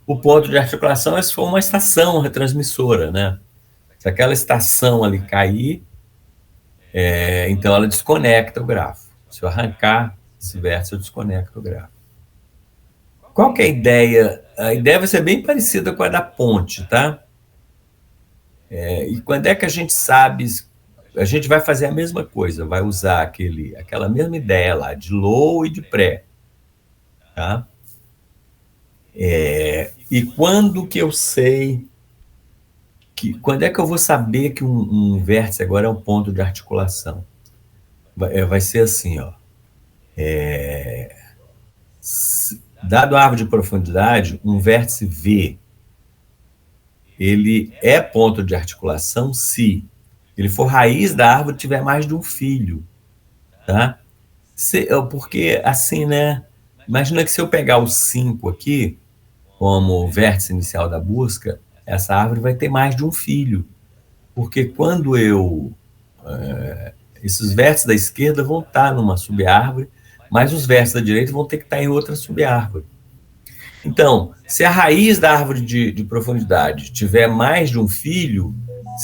o ponto de articulação é se for uma estação retransmissora, né? Se aquela estação ali cair, então ela desconecta o grafo. Se eu arrancar esse vértice, eu desconecto o grafo. Qual que é a ideia? A ideia vai ser bem parecida com a da ponte, tá? E quando é que a gente sabe? A gente vai fazer a mesma coisa, vai usar aquela mesma ideia lá, de low e de pré. Tá? E quando que eu sei quando é que eu vou saber que um vértice agora é um ponto de articulação? Vai ser assim, ó. Dado a árvore de profundidade, um vértice V, ele é ponto de articulação se ele for raiz da árvore e tiver mais de um filho, tá? Porque, assim, né? Imagina que se eu pegar o 5 aqui, como vértice inicial da busca, essa árvore vai ter mais de um filho. Porque quando esses vértices da esquerda vão estar numa subárvore, mas os vértices da direita vão ter que estar em outra subárvore. Então, se a raiz da árvore de profundidade tiver mais de um filho,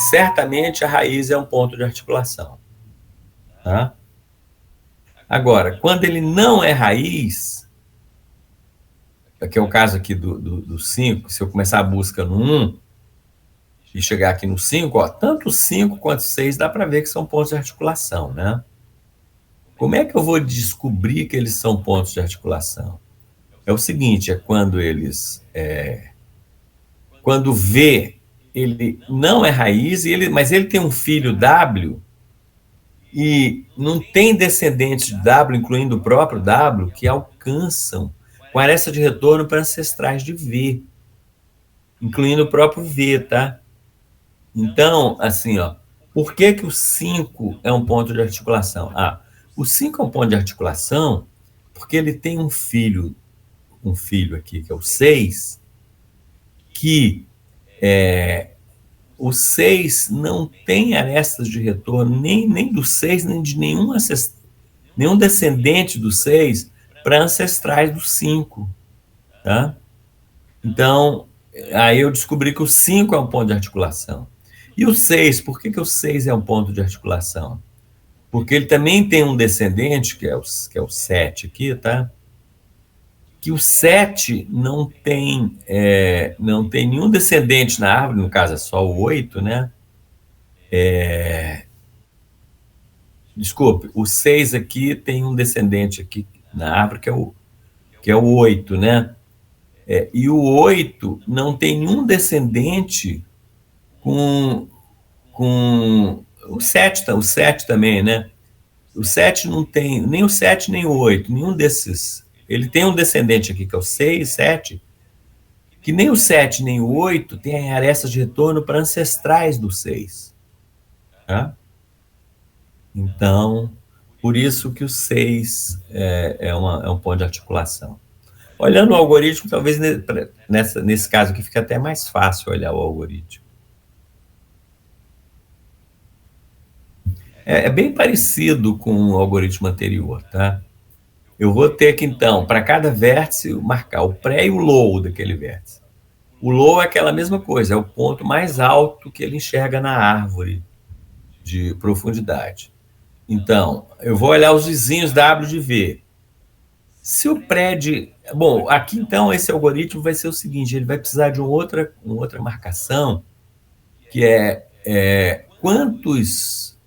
certamente a raiz é um ponto de articulação. Tá? Agora, quando ele não é raiz, que é o caso aqui do 5, se eu começar a busca no 1 e chegar aqui no 5, tanto o 5 quanto o 6 dá para ver que são pontos de articulação, né? Como é que eu vou descobrir que eles são pontos de articulação? É o seguinte, quando eles... quando V, ele não é raiz, mas ele tem um filho W, e não tem descendentes de W, incluindo o próprio W, que alcançam com aresta de retorno para ancestrais de V, incluindo o próprio V, tá? Então, assim, por que o 5 é um ponto de articulação? O 5 é um ponto de articulação porque ele tem um filho aqui, que é o 6, que o 6 não tem arestas de retorno, nem do 6, nem de nenhum descendente do 6 para ancestrais do 5. Tá? Então, aí eu descobri que o 5 é um ponto de articulação. E o 6, por que o 6 é um ponto de articulação? Porque ele também tem um descendente, que é o 7 aqui, tá? Que o 7 não tem nenhum descendente na árvore, no caso é só o 8, né? Desculpe, o 6 aqui tem um descendente aqui na árvore, que é o 8, né? E o 8 não tem nenhum descendente com o 7 também, né? O 7 não tem, nem o 7 nem o 8, nenhum desses. Ele tem um descendente aqui, que é o 6, 7, que nem o 7 nem o 8 tem arestas de retorno para ancestrais do 6. Tá? Então, por isso que o 6 é um ponto de articulação. Olhando o algoritmo, talvez nesse caso aqui fique até mais fácil olhar o algoritmo. É bem parecido com o algoritmo anterior, tá? Eu vou ter que, então, para cada vértice, marcar o pré e o low daquele vértice. O low é aquela mesma coisa, é o ponto mais alto que ele enxerga na árvore de profundidade. Então, eu vou olhar os vizinhos W de V. Se o pré Bom, aqui, então, esse algoritmo vai ser o seguinte, ele vai precisar de uma outra marcação, que quantos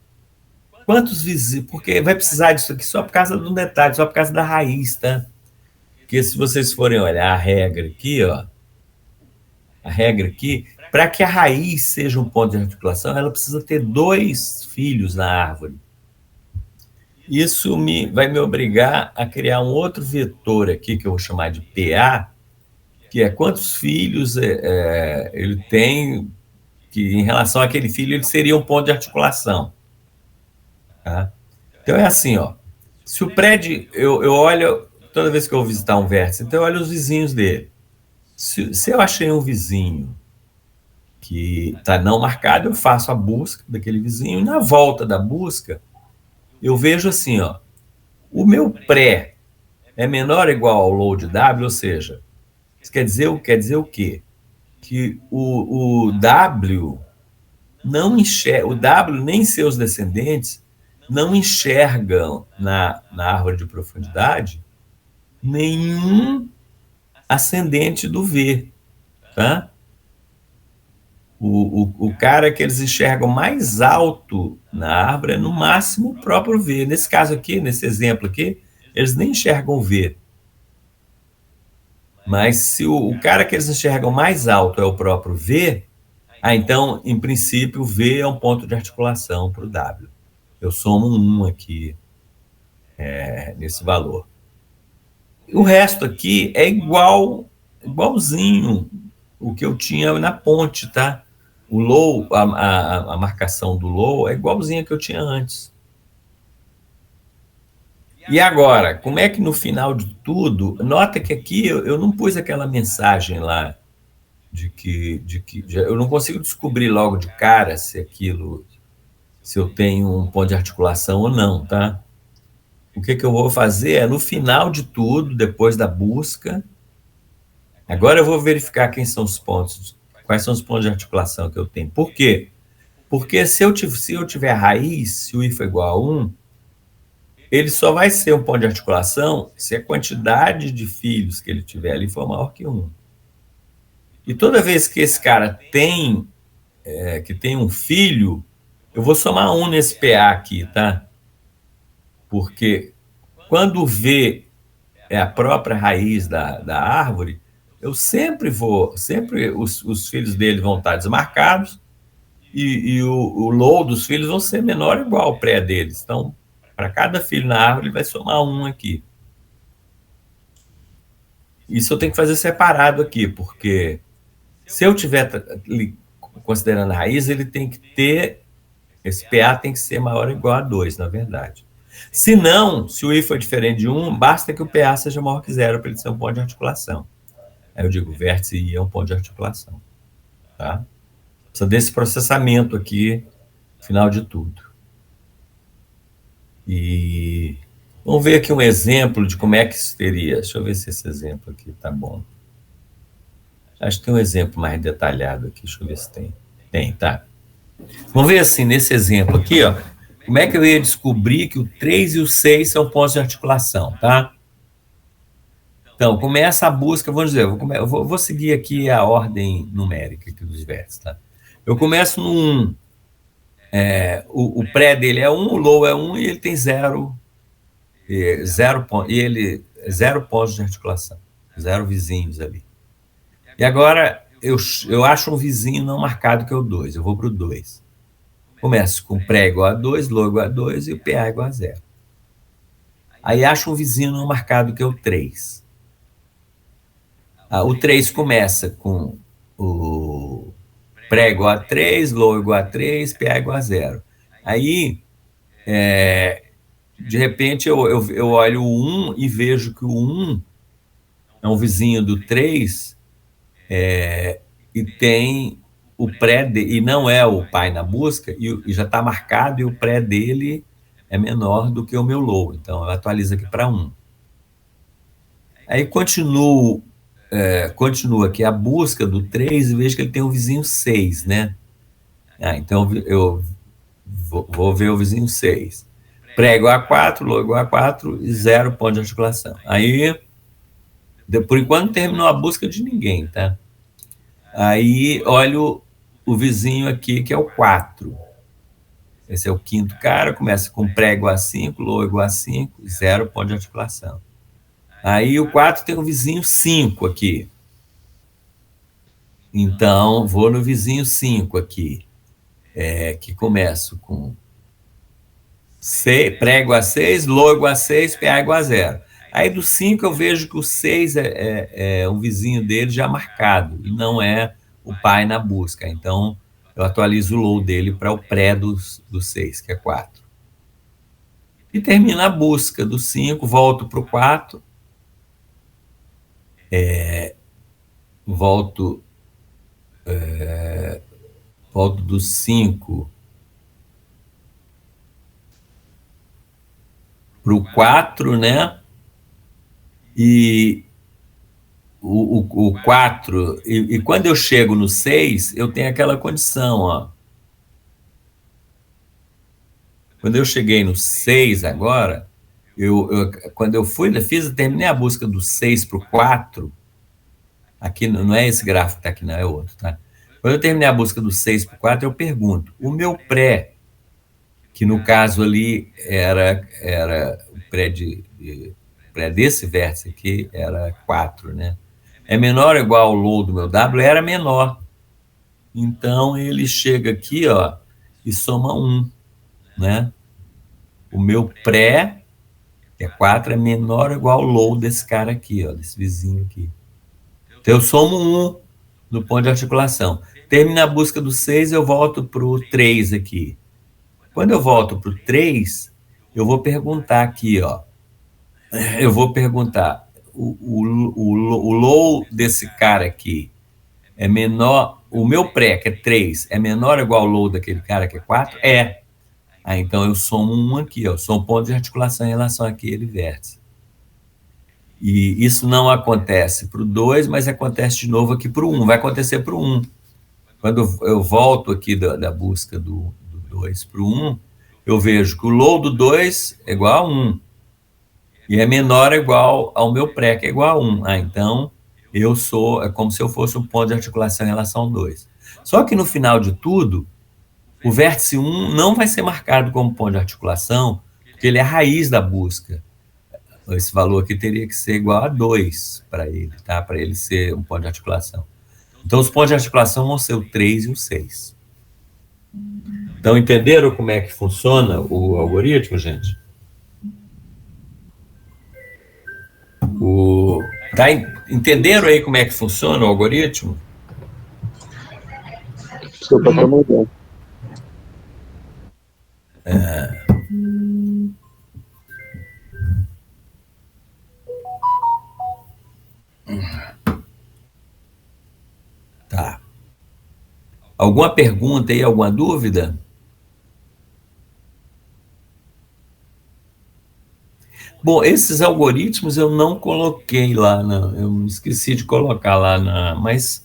vizinhos... Porque vai precisar disso aqui só por causa do detalhe, só por causa da raiz, tá? Porque se vocês forem olhar a regra aqui, para que a raiz seja um ponto de articulação, ela precisa ter 2 filhos na árvore. Isso vai me obrigar a criar um outro vetor aqui, que eu vou chamar de PA, que é quantos filhos ele tem, que em relação àquele filho, ele seria um ponto de articulação. Tá? Então, é assim, se o prédio, eu olho, toda vez que eu vou visitar um vértice, então eu olho os vizinhos dele. Se eu achei um vizinho que está não marcado, eu faço a busca daquele vizinho, e na volta da busca, eu vejo assim, o meu pré é menor ou igual ao load W, ou seja, isso quer dizer o quê? Que o W não enxerga, o W nem seus descendentes não enxergam na árvore de profundidade nenhum ascendente do V, tá? O cara que eles enxergam mais alto na árvore é, no máximo, o próprio V. Nesse caso aqui, nesse exemplo aqui, eles nem enxergam o V. Mas se o cara que eles enxergam mais alto é o próprio V, então, em princípio, o V é um ponto de articulação para o W. Eu somo 1 aqui nesse valor. O resto aqui é igualzinho o que eu tinha na ponte, tá? O low, a marcação do low é igualzinha que eu tinha antes. E agora, como é que no final de tudo, nota que aqui eu não pus aquela mensagem lá de que eu não consigo descobrir logo de cara se eu tenho um ponto de articulação ou não, tá? O que eu vou fazer é, no final de tudo, depois da busca, agora eu vou verificar quais são os pontos de articulação que eu tenho. Por quê? Porque se eu tiver raiz, se o I for igual a 1, ele só vai ser um ponto de articulação se a quantidade de filhos que ele tiver ali for maior que 1. E toda vez que esse cara tem um filho, eu vou somar 1 nesse PA aqui, tá? Porque quando V é a própria raiz da árvore, eu sempre os filhos dele vão estar desmarcados e o low dos filhos vão ser menor ou igual ao pré deles. Então, para cada filho na árvore, ele vai somar 1 aqui. Isso eu tenho que fazer separado aqui, porque se eu estiver considerando a raiz, ele tem que ter, esse PA tem que ser maior ou igual a 2, na verdade. Se não, se o I for diferente de 1, basta que o PA seja maior que 0 para ele ser um ponto de articulação. Aí eu digo, o vértice I é um ponto de articulação. Tá? Precisa desse processamento aqui, final de tudo. E vamos ver aqui um exemplo de como é que isso teria. Deixa eu ver se esse exemplo aqui tá bom. Acho que tem um exemplo mais detalhado aqui. Deixa eu ver se tem. Tem, tá. Vamos ver assim, nesse exemplo aqui, ó, como é que eu ia descobrir que o 3 e o 6 são pontos de articulação, tá? Então, começa a busca, vamos dizer, eu vou seguir aqui a ordem numérica aqui dos vértices, tá? Eu começo no 1. O pré dele é 1, o low é 1 e ele tem 0 pontos de articulação, 0 vizinhos ali. E agora eu acho um vizinho não marcado que é o 2, eu vou para o 2. Começo com pré igual a 2, low igual a 2 e o PA igual a 0. Aí acho um vizinho não marcado que é o 3. O 3 começa com o pré igual a 3, low igual a 3, PA igual a 0. Aí, de repente, eu olho o 1 e vejo que o 1 é um vizinho do 3 e tem o pré e não é o pai na busca, e já está marcado, e o pré dele é menor do que o meu low. Então, eu atualizo aqui para 1. Aí continua aqui a busca do 3 e vejo que ele tem um vizinho 6, né? Então, eu vou ver o vizinho 6. Pré igual a 4, low igual a 4 e 0 ponto de articulação. Aí, por enquanto, não terminou a busca de ninguém, tá? Aí, olho o vizinho aqui, que é o 4. Esse é o quinto cara, começa com pré igual a 5, low igual a 5, 0 ponto de articulação. Aí o 4 tem um vizinho 5 aqui. Então, vou no vizinho 5 aqui, que começo com pré igual a 6, low igual a 6, PA igual a 0. Aí do 5 eu vejo que o 6 é um vizinho dele já marcado, e não é o pai na busca. Então, eu atualizo o low dele para o pré do 6, que é 4. E termina a busca do 5, volto para o 4, volto do 5 para o 4, né? E o 4, e quando eu chego no 6, eu tenho aquela condição, ó. Quando eu cheguei no 6 agora, quando eu terminei a busca do 6 para o 4, aqui não é esse gráfico que está aqui, não, é outro, tá? Quando eu terminei a busca do 6 para o 4, eu pergunto, o meu pré, que no caso ali era o pré desse vértice aqui, era 4, né? É menor ou igual ao low do meu W? Era menor. Então, ele chega aqui, ó, e soma 1, né? O meu pré, que é 4, é menor ou igual ao low desse cara aqui, ó, desse vizinho aqui. Então, eu somo 1 no ponto de articulação. Termina a busca do 6, eu volto para o 3 aqui. Quando eu volto para o 3, eu vou perguntar aqui, ó. Eu vou perguntar, o low desse cara aqui é menor, o meu pré, que é 3, é menor ou igual ao low daquele cara que é 4? É. Então eu somo um aqui, ó, sou um ponto de articulação em relação àquele vértice. E isso não acontece para o 2, mas acontece de novo aqui para o 1. Vai acontecer para o 1. Quando eu volto aqui da busca do 2 para o 1, eu vejo que o low do 2 é igual a 1. E é menor ou igual ao meu pré, que é igual a 1. Então, é como se eu fosse um ponto de articulação em relação ao 2. Só que no final de tudo, o vértice 1 não vai ser marcado como ponto de articulação, porque ele é a raiz da busca. Esse valor aqui teria que ser igual a 2 para ele, tá? Para ele ser um ponto de articulação. Então, os pontos de articulação vão ser o 3 e o 6. Então, entenderam como é que funciona o algoritmo, gente? Entenderam aí como é que funciona o algoritmo? Estou para mudar. Tá. Alguma pergunta aí, alguma dúvida? Bom, esses algoritmos eu não coloquei lá, eu esqueci de colocar lá, mas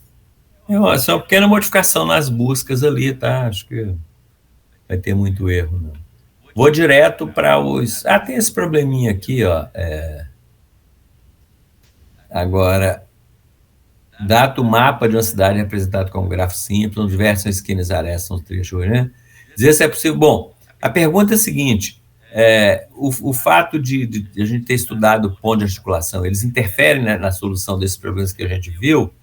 é uma pequena modificação nas buscas ali, tá? Acho que vai ter muito erro, não. Vou direto para os... tem esse probleminha aqui, ó. Agora, data o mapa de uma cidade representado como grafo simples, onde diversas esquinas arestas são os trechos, né? Dizer se é possível... Bom, a pergunta é a seguinte... o fato de a gente ter estudado o ponto de articulação, eles interferem, né, na solução desses problemas que a gente viu,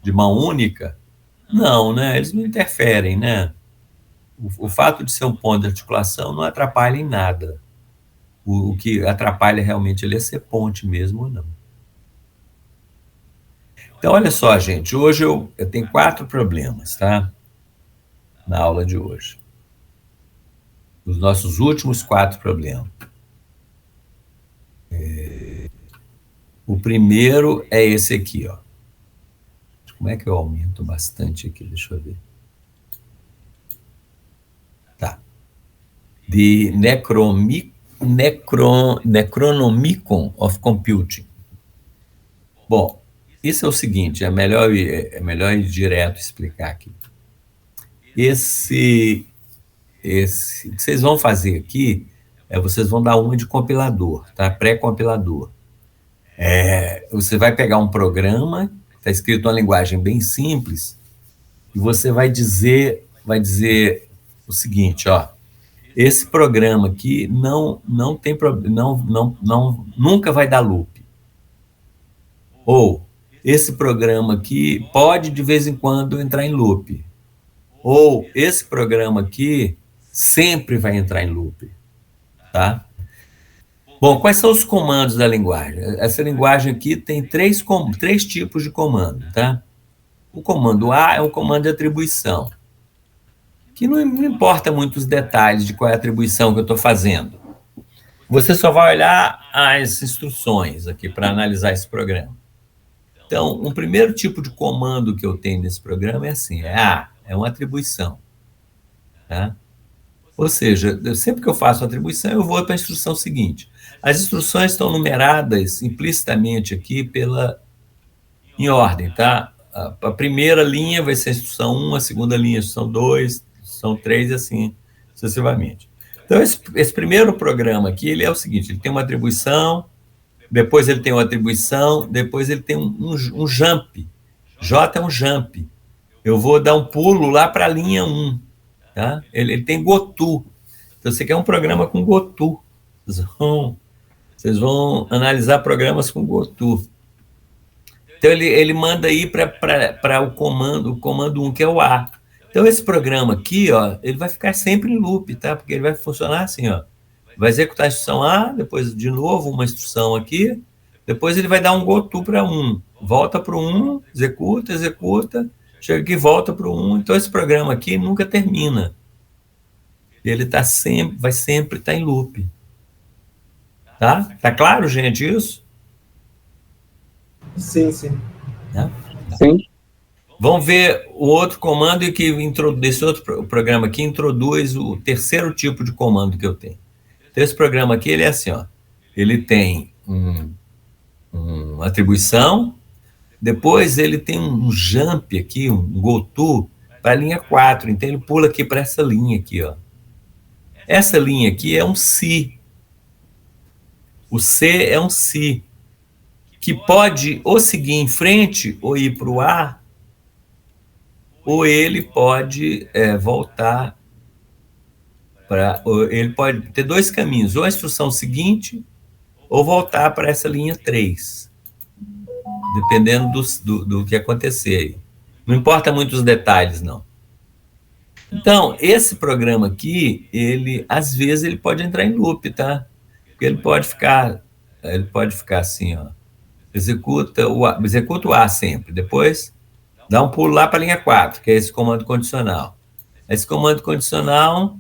de mão única? Não, né? Eles não interferem, né? O fato de ser um ponto de articulação não atrapalha em nada. O que atrapalha realmente ele é ser ponte mesmo ou não. Então, olha só, gente, hoje eu tenho 4 problemas, tá? Na aula de hoje. Os nossos últimos 4 problemas. O primeiro é esse aqui, ó. Como é que eu aumento bastante aqui? Deixa eu ver. Tá. The Necronomicon of Computing. Bom, isso é o seguinte, é melhor ir direto explicar aqui. Esse que vocês vão fazer aqui, vocês vão dar uma de compilador, tá? Pré-compilador. Você vai pegar um programa, está escrito uma linguagem bem simples, e você vai dizer o seguinte, ó, esse programa aqui nunca vai dar loop. Ou, esse programa aqui pode, de vez em quando, entrar em loop. Ou, esse programa aqui sempre vai entrar em loop. Tá? Bom, quais são os comandos da linguagem? Essa linguagem aqui tem 3 tipos de comando, tá? O comando A é um comando de atribuição, que não importa muito os detalhes de qual é a atribuição que eu estou fazendo. Você só vai olhar as instruções aqui para analisar esse programa. Então, um primeiro tipo de comando que eu tenho nesse programa é assim, é uma atribuição. Tá? Ou seja, sempre que eu faço uma atribuição, eu vou para a instrução seguinte. As instruções estão numeradas implicitamente aqui em ordem, tá? A primeira linha vai ser a instrução 1, a segunda linha a instrução 2, a instrução 3 e assim sucessivamente. Então, esse primeiro programa aqui, ele é o seguinte, ele tem uma atribuição, depois ele tem uma atribuição, depois ele tem um jump. J é um jump. Eu vou dar um pulo lá para a linha 1. Tá? Ele tem GoTo. Então, você quer um programa com GoTo. Vocês vão analisar programas com GoTo. Então, ele manda aí para o comando 1, que é o A. Então, esse programa aqui, ó, ele vai ficar sempre em loop, tá? Porque ele vai funcionar assim, ó. Vai executar a instrução A, depois, de novo, uma instrução aqui, depois ele vai dar um GoTo para 1. Volta para o 1, executa, chega aqui e volta para o 1. Então, esse programa aqui nunca termina. Ele vai sempre estar em loop. Tá? Tá claro, gente, isso? Sim, sim. Tá? Sim. Vamos ver o outro comando desse outro programa aqui introduz o terceiro tipo de comando que eu tenho. Então, esse programa aqui, ele é assim, ó. Ele tem uma atribuição, depois ele tem um jump aqui, um goto, para a linha 4. Então, ele pula aqui para essa linha aqui, ó. Essa linha aqui é um si. O C é um si, que pode ou seguir em frente ou ir para o A, ou ele pode voltar para... Ele pode ter dois caminhos, ou a instrução seguinte, ou voltar para essa linha 3, dependendo do que acontecer aí. Não importa muito os detalhes, não. Então, esse programa aqui, às vezes, ele pode entrar em loop, tá? Porque ele pode ficar assim, ó. Executa o A sempre, depois dá um pulo lá para a linha 4, que é esse comando condicional. Esse comando condicional,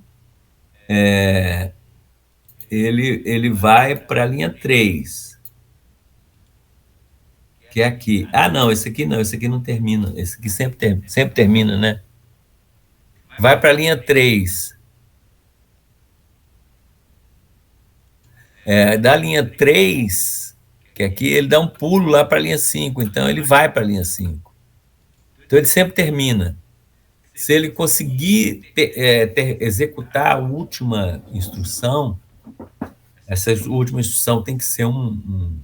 ele vai para a linha 3, que é aqui. Ah, não, esse aqui não termina. Esse aqui sempre termina, né? Vai para a linha 3. Da linha 3, que aqui, ele dá um pulo lá para a linha 5, então ele vai para a linha 5. Então, ele sempre termina. Se ele conseguir executar a última instrução, essa última instrução tem que ser um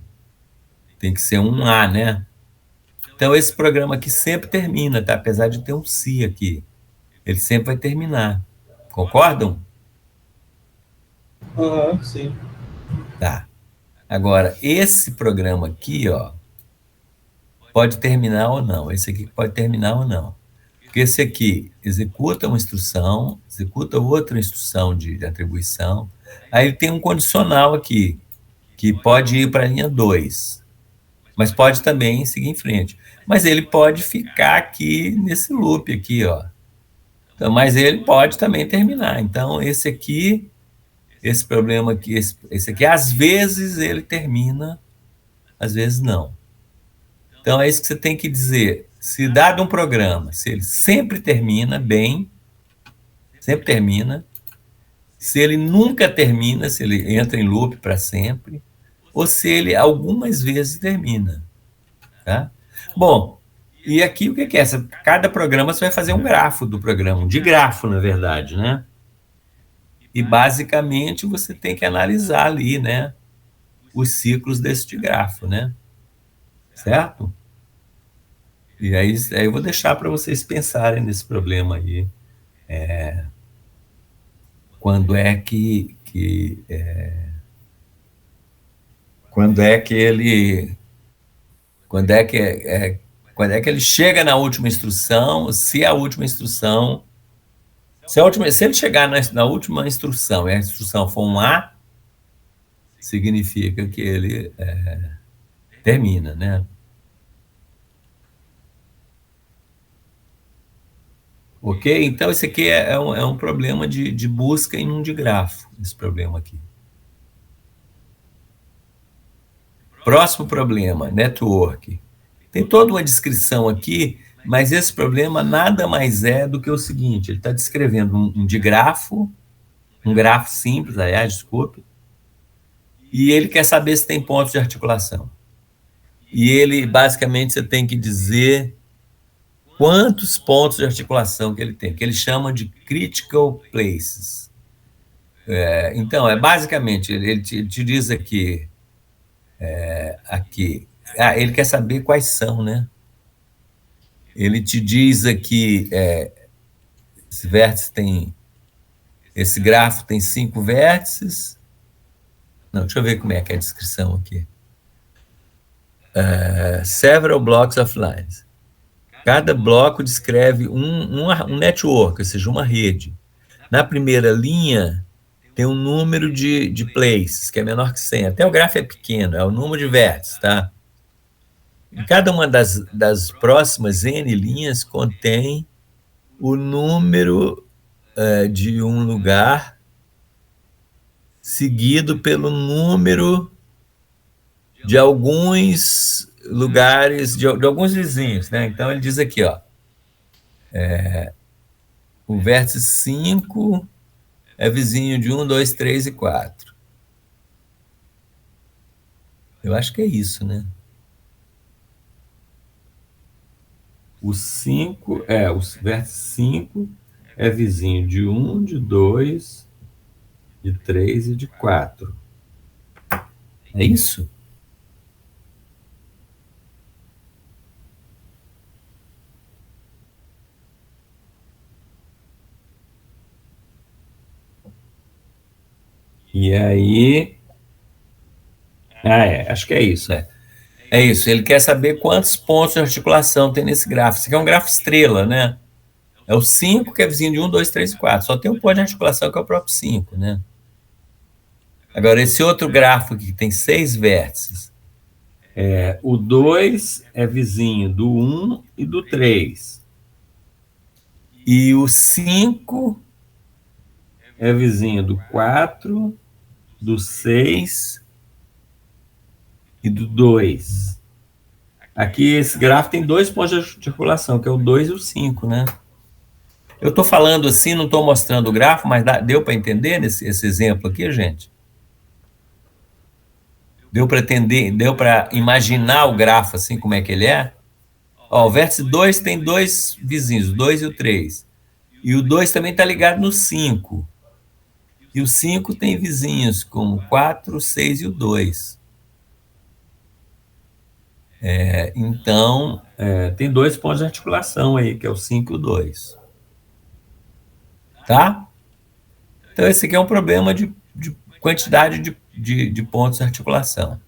A, né? Então, esse programa aqui sempre termina, tá? Apesar de ter um si aqui. Ele sempre vai terminar. Concordam? Sim. Tá. Agora, esse programa aqui, ó, pode terminar ou não. Esse aqui pode terminar ou não. Porque esse aqui executa uma instrução, executa outra instrução de atribuição, aí tem um condicional aqui, que pode ir para a linha 2, mas pode também seguir em frente. Mas ele pode ficar aqui nesse loop aqui, ó. Então, mas ele pode também terminar. Então, esse problema aqui, esse aqui, às vezes ele termina, às vezes não. Então, é isso que você tem que dizer. Se dado um programa, se ele sempre termina bem, sempre termina, se ele nunca termina, se ele entra em loop para sempre, ou se ele algumas vezes termina. Tá? Bom, e aqui o que é? Cada programa você vai fazer um grafo do programa, um digrafo, na verdade, né? E, basicamente, você tem que analisar ali, né, os ciclos desse digrafo, né? Certo? E aí eu vou deixar para vocês pensarem nesse problema aí. Quando é que ele chega na última instrução, se ele chegar na última instrução e a instrução for um A, significa que ele termina, né? Ok? Então, esse aqui é um problema de busca em um digrafo, esse problema aqui. Próximo problema, network. Tem toda uma descrição aqui, mas esse problema nada mais é do que o seguinte, ele está descrevendo um digrafo, um grafo simples, aliás, desculpe, e ele quer saber se tem pontos de articulação. E ele, basicamente, você tem que dizer quantos pontos de articulação que ele tem, que ele chama de critical places. Então, basicamente, ele te diz aqui, ele quer saber quais são, né? Ele te diz aqui, esse vértice esse grafo tem 5 vértices. Não, deixa eu ver como é que é a descrição aqui. Several blocks of lines. Cada bloco descreve um network, ou seja, uma rede. Na primeira linha, tem um número de places, que é menor que 100. Até o grafo é pequeno, é o número de vértices, tá? cada uma das próximas N linhas contém o número de um lugar seguido pelo número de alguns lugares, de alguns vizinhos, né? Então, ele diz aqui, ó, o vértice 5 é vizinho de 1, 2, 3 e 4. Eu acho que é isso, né? O vértice 5 é vizinho de 1, de 2, de 3 e de 4. É isso? E aí... acho que é isso, É isso, ele quer saber quantos pontos de articulação tem nesse gráfico. Isso aqui é um grafo estrela, né? É o 5, que é vizinho de 1, 2, 3 e 4. Só tem um ponto de articulação, que é o próprio 5, né? Agora, esse outro grafo aqui, que tem 6 vértices, o 2 é vizinho do 1 e do 3. E o 5 é vizinho do 4, do 6 e do 2. Aqui, esse gráfico tem 2 pontos de articulação, que é o 2 e o 5, né? Eu estou falando assim, não estou mostrando o gráfico, mas deu para entender esse exemplo aqui, gente? Deu para entender, deu para imaginar o grafo assim, como é que ele é? Ó, o vértice 2 tem 2 vizinhos, o 2 e o 3. E o 2 também está ligado no 5. E o 5 tem vizinhos como 4, 6 e o 2. Então, tem 2 pontos de articulação aí, que é o 5 e o 2. Tá? Então, esse aqui é um problema de quantidade de pontos de articulação.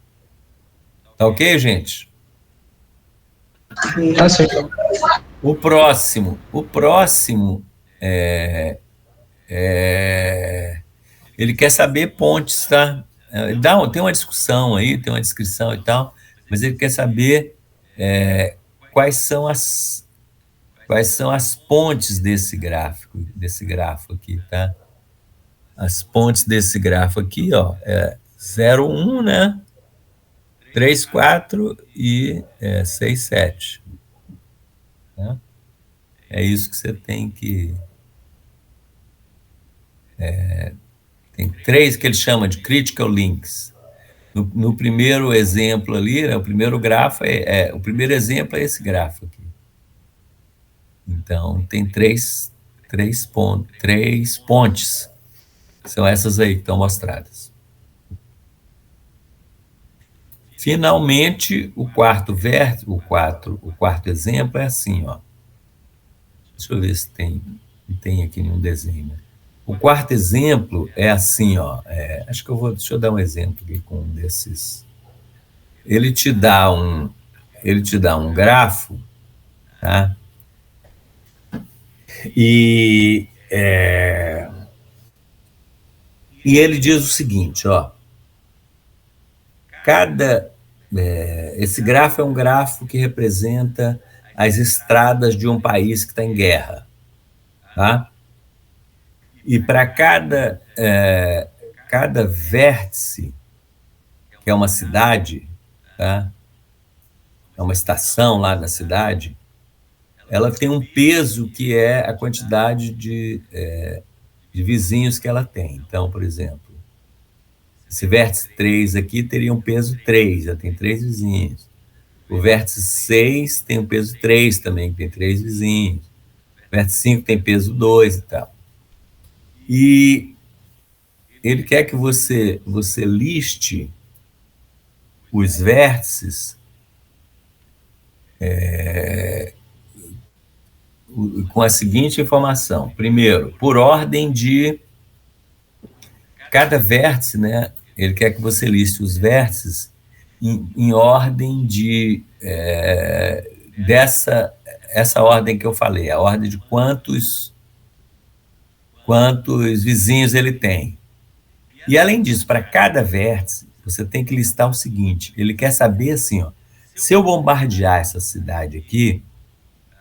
Tá ok, gente? Tá certo. O próximo ele quer saber pontes, tá? Tem uma discussão aí, tem uma descrição e tal, mas ele quer saber quais são as pontes desse grafo aqui, tá? As pontes desse grafo aqui, ó, 0, 1, né? 3, 4 e 6, 7. Né? É isso que você tem que... tem 3 que ele chama de critical links. No primeiro exemplo ali, né, o primeiro grafo o primeiro exemplo é esse grafo aqui. Então, tem 3 pontes. São essas aí que estão mostradas. Finalmente, o quarto exemplo é assim, ó. Deixa eu ver se tem aqui no desenho. Né? O quarto exemplo é assim, ó. Acho que deixa eu dar um exemplo aqui com um desses. Ele te dá um grafo, tá? E ele diz o seguinte, ó. Esse grafo é um grafo que representa as estradas de um país que está em guerra, tá? E para cada vértice, que é uma cidade, tá? É uma estação lá da cidade, ela tem um peso que é a quantidade de vizinhos que ela tem. Então, por exemplo, esse vértice 3 aqui teria um peso 3, já tem 3 vizinhos. O vértice 6 tem um peso 3 também, que tem 3 vizinhos. O vértice 5 tem peso 2 e tal. E ele quer que você liste os vértices com a seguinte informação. Primeiro, por ordem de... Cada vértice, né? Ele quer que você liste os vértices em ordem de... essa ordem que eu falei, a ordem de quantos vizinhos ele tem. E, além disso, para cada vértice, você tem que listar o seguinte, ele quer saber, assim, ó, Se eu bombardear essa cidade aqui,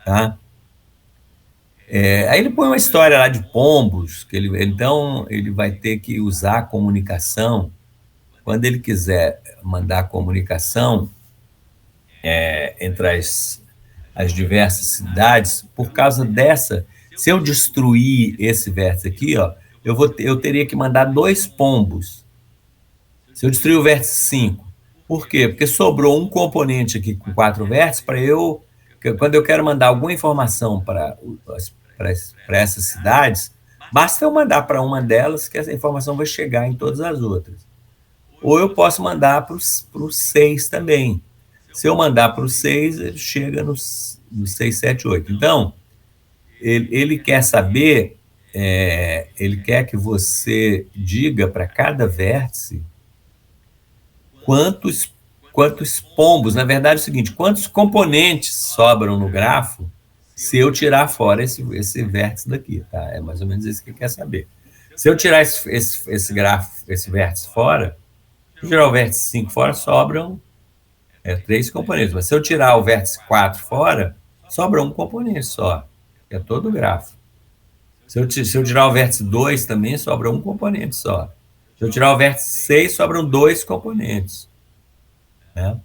tá? Aí ele põe uma história lá de pombos, que então ele vai ter que usar a comunicação, quando ele quiser mandar a comunicação entre as diversas cidades, por causa dessa, se eu destruir esse vértice aqui, ó, eu teria que mandar 2 pombos. Se eu destruir o vértice 5, por quê? Porque sobrou um componente aqui com 4 vértices para quando eu quero mandar alguma informação para essas cidades, basta eu mandar para uma delas que essa informação vai chegar em todas as outras. Ou eu posso mandar para os 6 também. Se eu mandar para os 6, ele chega nos 6, 7, 8. Então, ele quer saber, ele quer que você diga para cada vértice quantos pombos, na verdade é o seguinte, quantos componentes sobram no grafo se eu tirar fora esse vértice daqui, tá? É mais ou menos isso que ele quer saber. Se eu tirar esse vértice fora, se eu tirar o vértice 5 fora, sobram 3 componentes. Mas se eu tirar o vértice 4 fora, sobra um componente só, que é todo o grafo. Se eu tirar o vértice 2 também, sobra um componente só. Se eu tirar o vértice 6, sobram 2 componentes. Né?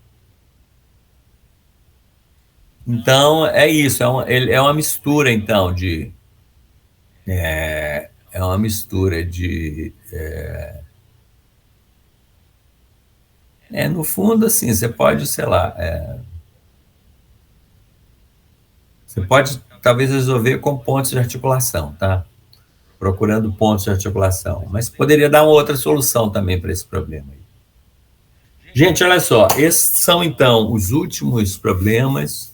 Então, é isso. É uma mistura, então, de... É uma mistura de... no fundo, assim, você pode, sei lá... você pode, talvez, resolver com pontos de articulação, tá? Procurando pontos de articulação. Mas poderia dar uma outra solução também para esse problema. Gente, olha só. Esses são, então, os últimos problemas.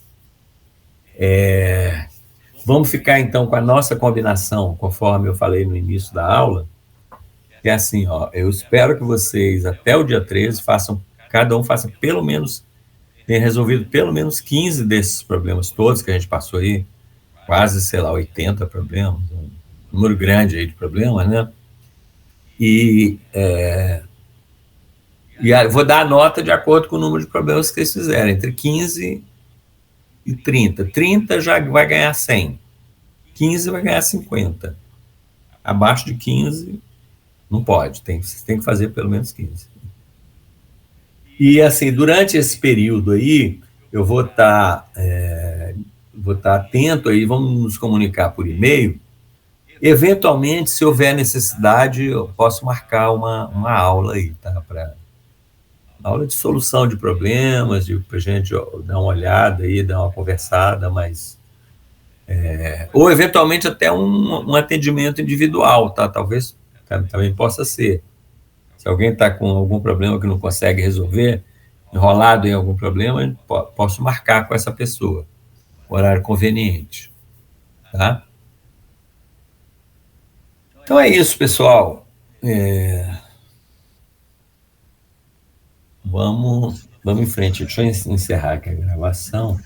Vamos ficar, então, com a nossa combinação, conforme eu falei no início da aula, que é assim, ó, eu espero que vocês, até o dia 13, cada um faça pelo menos, tenha resolvido pelo menos 15 desses problemas todos que a gente passou aí, quase, sei lá, 80 problemas, um número grande aí de problemas, né? E vou dar a nota de acordo com o número de problemas que vocês fizerem, entre 15 e 30. 30 já vai ganhar 100. 15 vai ganhar 50. Abaixo de 15, não pode. Vocês têm que fazer pelo menos 15. E, assim, durante esse período aí, eu vou estar atento aí, vamos nos comunicar por e-mail. Eventualmente, se houver necessidade, eu posso marcar uma aula aí, tá? Aula de solução de problemas, para a gente dar uma olhada aí, dar uma conversada, mas... ou, eventualmente, até um atendimento individual, tá? Talvez também possa ser. Se alguém está com algum problema que não consegue resolver, enrolado em algum problema, posso marcar com essa pessoa, horário conveniente, tá? Então é isso, pessoal. Vamos em frente. Deixa eu encerrar aqui a gravação.